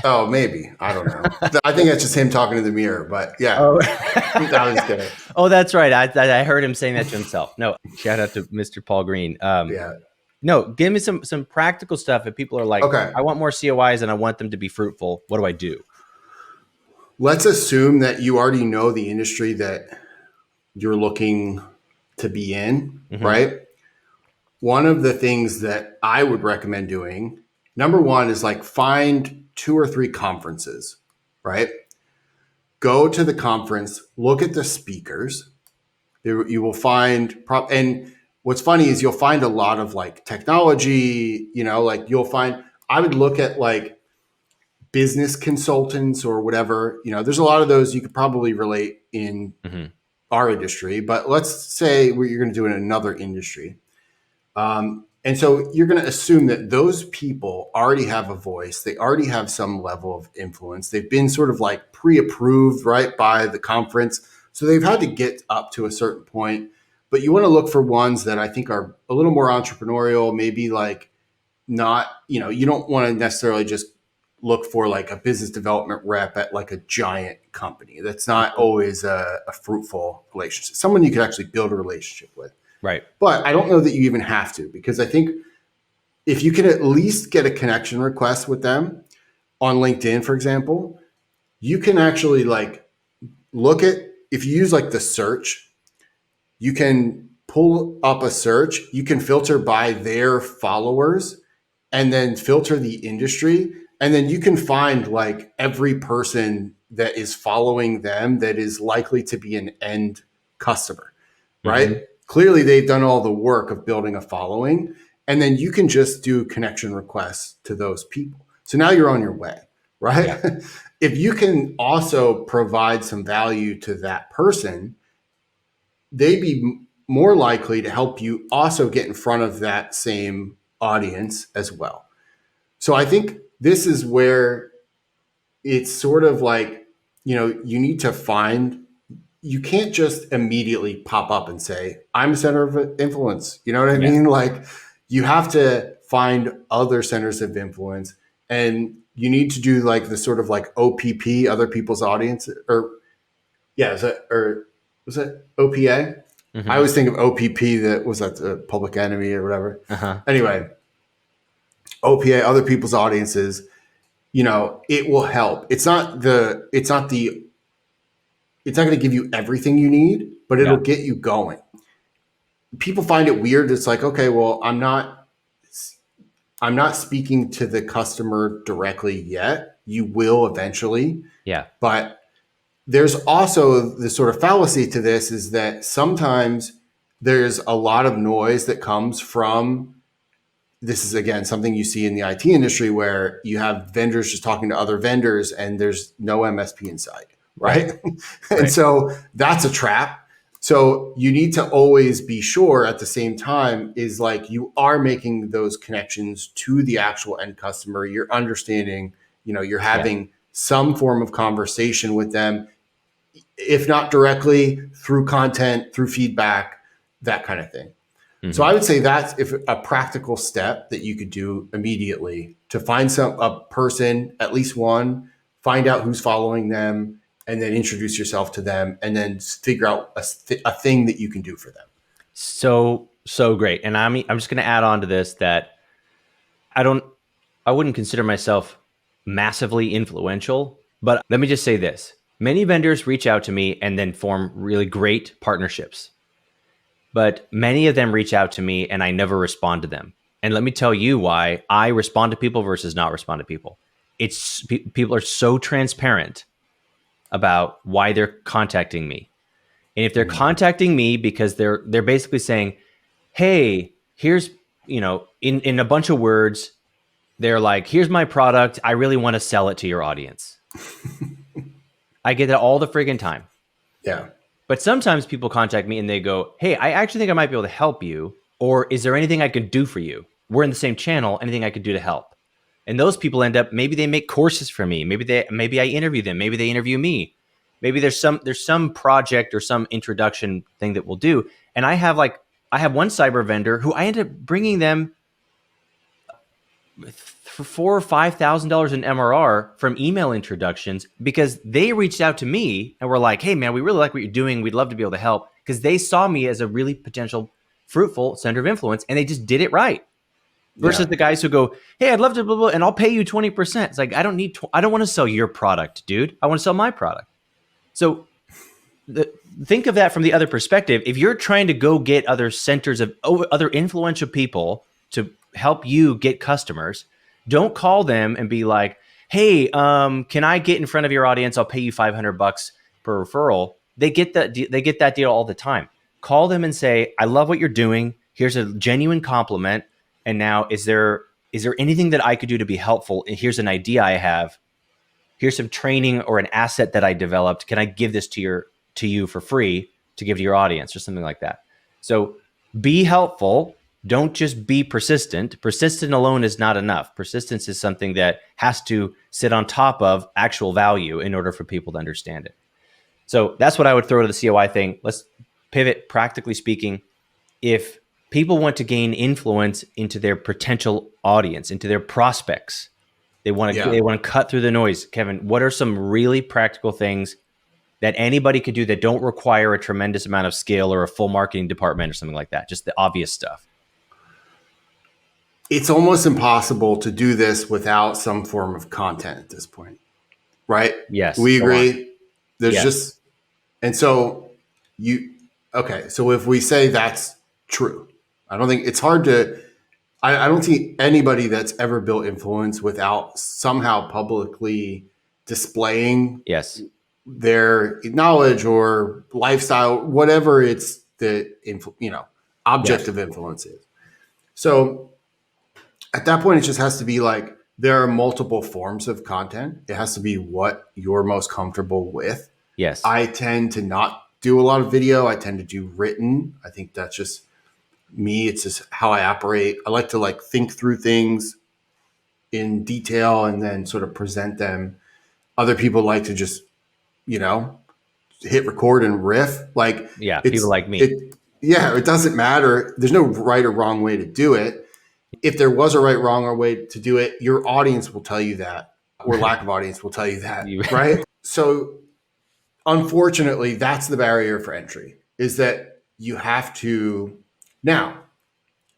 Oh, maybe. I don't know. I think that's just him talking to the mirror, but yeah. Oh. I was kidding. Oh, that's right. I heard him saying that to himself. No, shout out to Mr. Paul Green. Yeah. No, give me some practical stuff. If people are like, okay, I want more COIs and I want them to be fruitful, what do I do? Let's assume that you already know the industry that you're looking to be in, right? One of the things that I would recommend doing, number one, is like find 2 or 3 conferences, right? Go to the conference, look at the speakers. You will find, and what's funny is you'll find a lot of like technology, like you'll find, I would look at like business consultants or whatever, there's a lot of those you could probably relate in our industry, but let's say what you're going to do in another industry. And so you're going to assume that those people already have a voice. They already have some level of influence. They've been sort of like pre-approved, right, by the conference. So they've had to get up to a certain point. But you want to look for ones that I think are a little more entrepreneurial, maybe like not, you don't want to necessarily just look for like a business development rep at like a giant company. That's not always a fruitful relationship. Someone you could actually build a relationship with. Right. But I don't know that you even have to, because I think if you can at least get a connection request with them on LinkedIn, for example, you can actually like look at, if you use like the search, you can pull up a search, you can filter by their followers and then filter the industry. And then you can find like every person that is following them that is likely to be an end customer, right? Clearly, they've done all the work of building a following. And then you can just do connection requests to those people. So now you're on your way, right? Yeah. If you can also provide some value to that person, they'd be more likely to help you also get in front of that same audience as well. So I think this is where it's sort of like, you need to find, you can't just immediately pop up and say, I'm a center of influence. You know what I mean? Like you have to find other centers of influence, and you need to do like the sort of like OPP, other people's audience, or was it OPA? I always think of OPP, that was that the Public Enemy or whatever. Anyway, OPA, other people's audiences, it will help. It's not going to give you everything you need, but it'll get you going. People find it weird. It's like, okay, well, I'm not speaking to the customer directly yet. You will eventually. Yeah. But there's also the sort of fallacy to this, is that sometimes there's a lot of noise that comes from, this is again something you see in the IT industry, where you have vendors just talking to other vendors and there's no MSP inside, right? And so that's a trap. So you need to always be sure at the same time is like you are making those connections to the actual end customer. You're understanding, you're having some form of conversation with them, if not directly, through content, through feedback, that kind of thing. So I would say that's a practical step that you could do immediately to find a person, at least one, find out who's following them, and then introduce yourself to them, and then figure out a thing that you can do for them. So great. And I'm just going to add on to this that I wouldn't consider myself massively influential, but let me just say this. Many vendors reach out to me and then form really great partnerships. But many of them reach out to me and I never respond to them. And let me tell you why I respond to people versus not respond to people. People are so transparent about why they're contacting me. And if they're contacting me because they're basically saying, hey, here's, in a bunch of words, they're like, here's my product. I really want to sell it to your audience. I get that all the friggin' time. Yeah. But sometimes people contact me and they go, hey, I actually think I might be able to help you. Or is there anything I can do for you? We're in the same channel. Anything I could do to help? And those people end up, maybe they make courses for me. Maybe I interview them. Maybe they interview me. Maybe there's some project or some introduction thing that we'll do. And I have one cyber vendor who I end up bringing them for $4,000 or $5,000 in MRR from email introductions, because they reached out to me and were like, hey man, we really like what you're doing. We'd love to be able to help, because they saw me as a really potential fruitful center of influence, and they just did it right. Versus the guys who go, hey, I'd love to blah, blah, and I'll pay you 20%. It's like, I don't want to sell your product, dude. I want to sell my product. So think of that from the other perspective. If you're trying to go get other other influential people to help you get customers, don't call them and be like, hey, can I get in front of your audience? I'll pay you $500 per referral. They get that deal all the time. Call them and say, I love what you're doing. Here's a genuine compliment. And now is there anything that I could do to be helpful? And here's an idea I have. Here's some training or an asset that I developed. Can I give this to you for free to give to your audience or something like that? So be helpful. Don't just be persistent. Persistent alone is not enough. Persistence is something that has to sit on top of actual value in order for people to understand it. So that's what I would throw to the COI thing. Let's pivot. Practically speaking, if people want to gain influence into their potential audience, into their prospects, they want to cut through the noise. Kevin, what are some really practical things that anybody could do that don't require a tremendous amount of skill or a full marketing department or something like that? Just the obvious stuff. It's almost impossible to do this without some form of content at this point, right? Yes. We agree. There's just, and so so if we say that's true, I don't think it's hard to, I don't see anybody that's ever built influence without somehow publicly displaying their knowledge or lifestyle, whatever it's the object of influence is. So at that point, it just has to be like there are multiple forms of content. It has to be what you're most comfortable with. Yes. I tend to not do a lot of video. I tend to do written. I think that's just me. It's just how I operate. I like to think through things in detail and then sort of present them. Other people like to just, hit record and riff. People like me. It doesn't matter. There's no right or wrong way to do it. If there was a right, wrong, or way to do it, your audience will tell you that, or lack of audience will tell you that, right? So unfortunately, that's the barrier for entry, is that you have to. Now,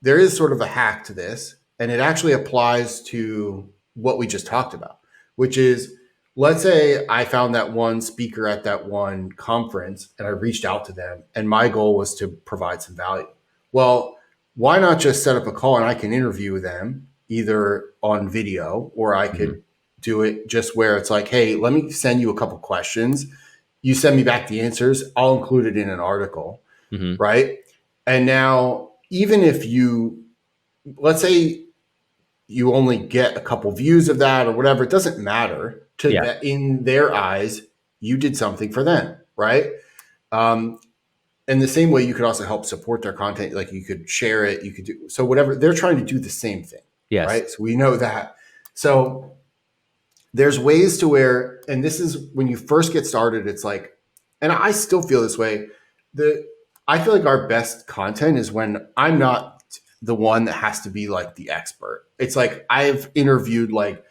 there is sort of a hack to this, and it actually applies to what we just talked about, which is, let's say I found that one speaker at that one conference and I reached out to them and my goal was to provide some value. Well, why not just set up a call and I can interview them either on video, or I could do it just where it's like, hey, let me send you a couple questions. You send me back the answers. I'll include it in an article, right? And now, even if let's say you only get a couple views of that or whatever, it doesn't matter to that. In their eyes, you did something for them, right? In the same way, you could also help support their content. Like you could share it, you could do so whatever. They're trying to do the same thing, right? So we know that. So there's ways to where, and this is when you first get started, it's like, and I still feel this way. I feel like our best content is when I'm not the one that has to be like the expert. It's like I've interviewed like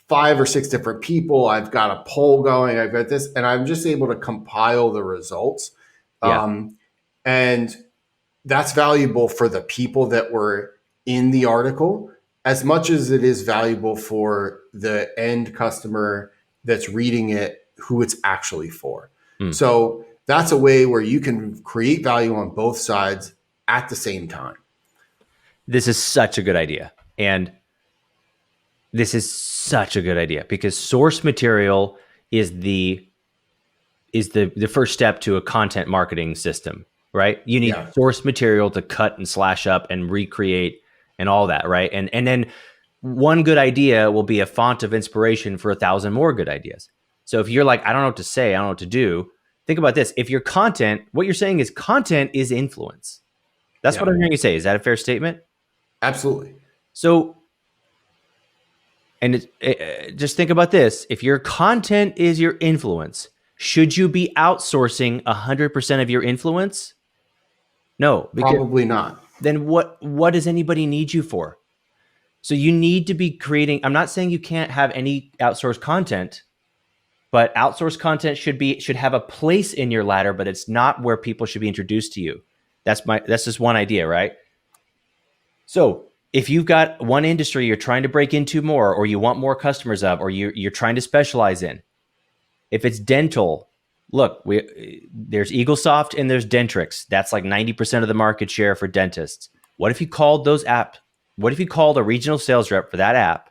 5 or 6 different people. I've got a poll going. I've got this, and I'm just able to compile the results. And that's valuable for the people that were in the article as much as it is valuable for the end customer that's reading it, who it's actually for. So that's a way where you can create value on both sides at the same time. This is such a good idea. And this is such a good idea because source material is the first step to a content marketing system, right? You need source material to cut and slash up and recreate and all that, right? And then one good idea will be a font of inspiration for 1,000 more good ideas. So if you're like, I don't know what to say, I don't know what to do, think about this. If your content, what you're saying is content is influence. That's what I'm hearing you say. Is that a fair statement? Absolutely. So, and just think about this. If your content is your influence, should you be outsourcing 100% of your influence? No. Probably not. Then what does anybody need you for? So you need to be creating, I'm not saying you can't have any outsourced content, but outsourced content should have a place in your ladder, but it's not where people should be introduced to you. That's just one idea, right? So if you've got one industry you're trying to break into more, or you want more customers of, or you're trying to specialize in, if it's dental, look, there's EagleSoft and there's Dentrix. That's like 90% of the market share for dentists. What if you called what if you called a regional sales rep for that app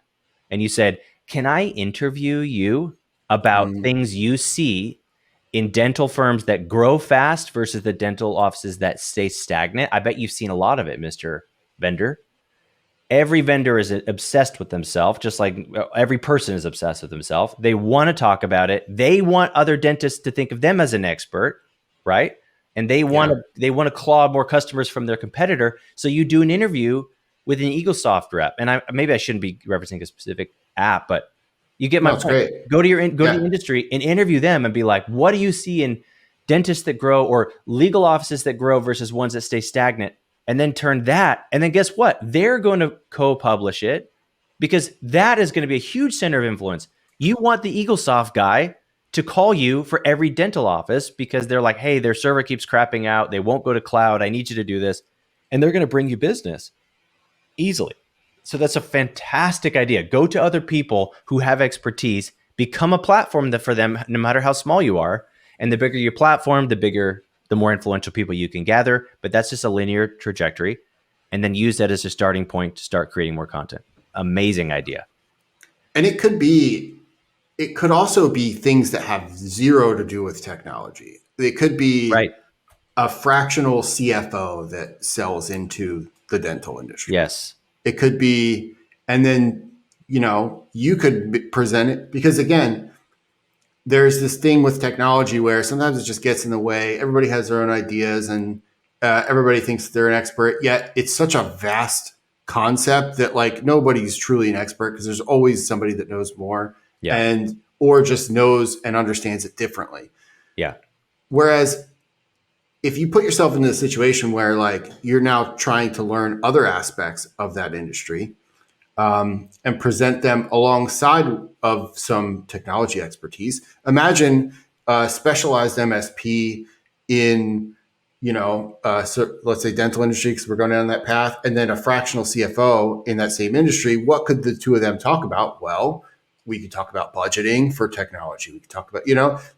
and you said, can I interview you about things you see in dental firms that grow fast versus the dental offices that stay stagnant. I bet you've seen a lot of it, Mr. Vendor. Every vendor is obsessed with themselves, just like every person is obsessed with themselves. They want to talk about it. They want other dentists to think of them as an expert, right? And they want to claw more customers from their competitor. So you do an interview with an EagleSoft rep, and maybe I shouldn't be referencing a specific app, but you get my No, it's point. great. Go to the industry and interview them and be like, what do you see in dentists that grow or legal offices that grow versus ones that stay stagnant? And then turn that, and then guess what? They're going to co-publish it because that is going to be a huge center of influence. You want the EagleSoft guy to call you for every dental office because they're like, hey, their server keeps crapping out. They won't go to cloud. I need you to do this. And they're going to bring you business easily. So that's a fantastic idea. Go to other people who have expertise, become a platform for them, no matter how small you are. And the bigger your platform, the more influential people you can gather. But that's just a linear trajectory. And then use that as a starting point to start creating more content. Amazing idea. And it could also be things that have zero to do with technology. It could be right. a fractional CFO that sells into the dental industry. Yes. It could be, and then, you could present it because, again, there's this thing with technology where sometimes it just gets in the way. Everybody has their own ideas and everybody thinks they're an expert, yet it's such a vast concept that like nobody's truly an expert because there's always somebody that knows more or just knows and understands it differently. Yeah. Whereas if you put yourself into a situation where like you're now trying to learn other aspects of that industry and present them alongside of some technology expertise, imagine a specialized MSP in, so let's say dental industry, because we're going down that path, and then a fractional CFO in that same industry. What could the two of them talk about? Well, we could talk about budgeting for technology. We could talk about,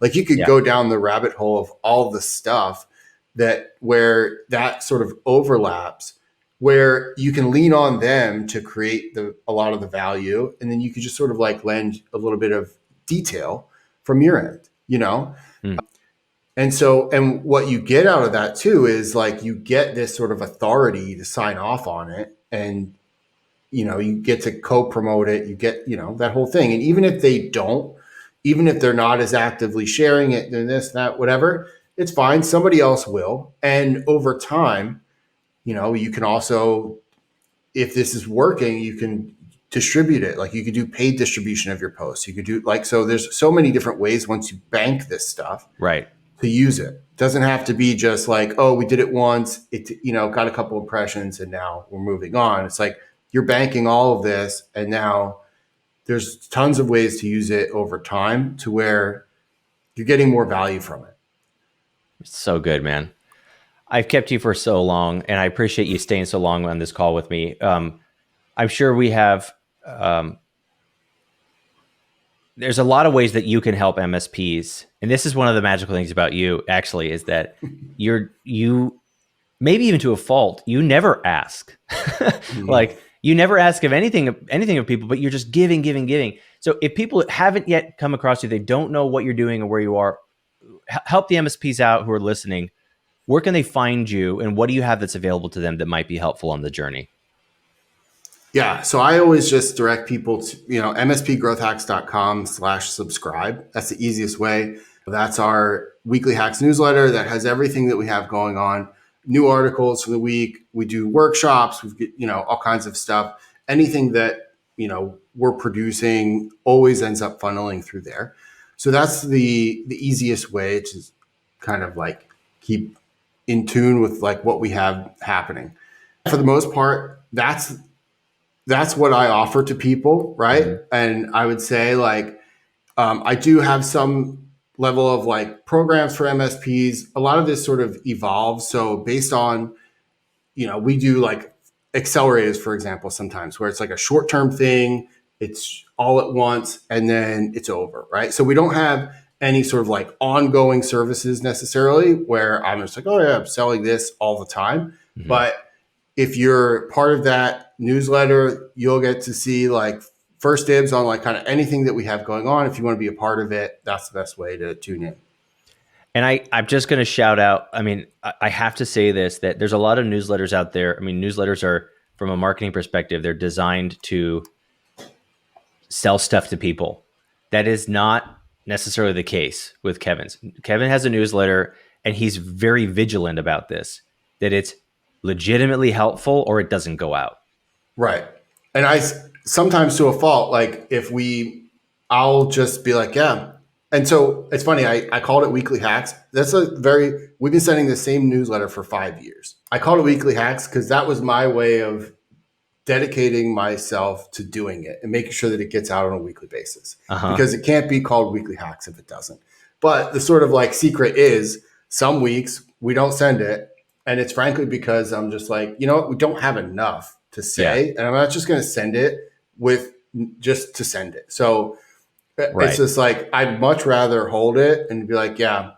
like you could go down the rabbit hole of all the stuff where that sort of overlaps, where you can lean on them to create a lot of the value. And then you could just sort of like lend a little bit of detail from your end, And what you get out of that too is like you get this sort of authority to sign off on it, and you get to co-promote it, you get that whole thing. And even if they're not as actively sharing it, then this, that, whatever, it's fine, somebody else will. And over time, you can also, if this is working, you can distribute it. Like you could do paid distribution of your posts. You could do so there's so many different ways once you bank this stuff, right, to use it. It doesn't have to be just like, oh, we did it once, it got a couple impressions and now we're moving on. It's like you're banking all of this, and now there's tons of ways to use it over time to where you're getting more value from it. It's so good, man. I've kept you for so long, and I appreciate you staying so long on this call with me. I'm sure we have. There's a lot of ways that you can help MSPs, and this is one of the magical things about you. Actually, is that you maybe even to a fault, you never ask. Like you never ask of anything of people, but you're just giving. So if people haven't yet come across you, they don't know what you're doing or where you are, help the MSPs out who are listening. Where can they find you, and what do you have that's available to them that might be helpful on the journey? Yeah. So I always just direct people to, mspgrowthhacks.com/subscribe. That's the easiest way. That's our weekly hacks newsletter that has everything that we have going on, new articles for the week. We do workshops. We've got, all kinds of stuff. Anything that, we're producing always ends up funneling through there. So that's the easiest way to kind of like keep in tune with like what we have happening. For the most part, that's what I offer to people, right? Mm-hmm. And I would say like I do have some level of like programs for MSPs. A lot of this sort of evolves. So based on, we do like accelerators, for example, sometimes where it's like a short-term thing, it's all at once, and then it's over, right? So we don't have any sort of like ongoing services necessarily where I'm just like, oh yeah, I'm selling this all the time. Mm-hmm. But if you're part of that newsletter, you'll get to see like first dibs on like kind of anything that we have going on. If you want to be a part of it, that's the best way to tune in. And I'm just going to shout out. I mean, I have to say this, that there's a lot of newsletters out there. I mean, newsletters are, from a marketing perspective, they're designed to sell stuff to people. That is not necessarily the case with Kevin's. Kevin has a newsletter and he's very vigilant about this, that it's legitimately helpful or it doesn't go out. Right. And I sometimes, to a fault, like I'll just be like, yeah. And so it's funny, I called it Weekly Hacks. We've been sending the same newsletter for 5 years. I called it Weekly Hacks because that was my way of dedicating myself to doing it and making sure that it gets out on a weekly basis, because it can't be called Weekly Hacks if it doesn't. But the sort of like secret is some weeks we don't send it. And it's frankly because I'm just like, you know what, we don't have enough to say, and I'm not just going to send it just to send it. So it's just like, I'd much rather hold it and be like, yeah,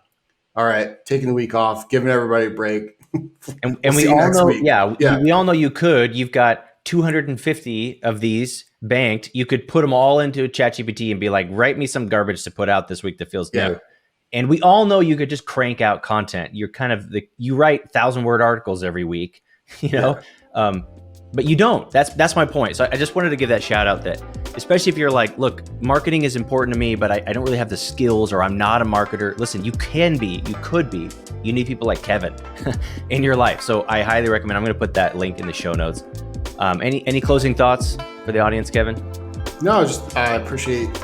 all right, taking the week off, giving everybody a break. And we all know, we all know you've got 250 of these banked. You could put them all into ChatGPT and be like, write me some garbage to put out this week that feels new. And we all know you could just crank out content. You're kind of you write 1,000-word articles every week, you know, but you don't. That's my point. So I just wanted to give that shout out, that especially if you're like, look, marketing is important to me, but I don't really have the skills, or I'm not a marketer. Listen, you could be. You need people like Kevin in your life. So I highly recommend. I'm going to put that link in the show notes. Any closing thoughts for the audience, Kevin? No, I appreciate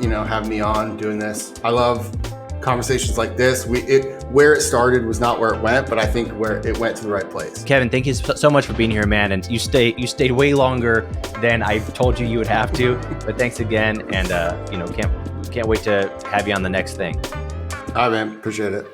having me on, doing this. I love conversations like this. Where it started was not where it went, but I think where it went to the right place. Kevin, thank you so much for being here, man. And you stayed way longer than I told you would have to. But thanks again, and can't wait to have you on the next thing. All right, man. Appreciate it.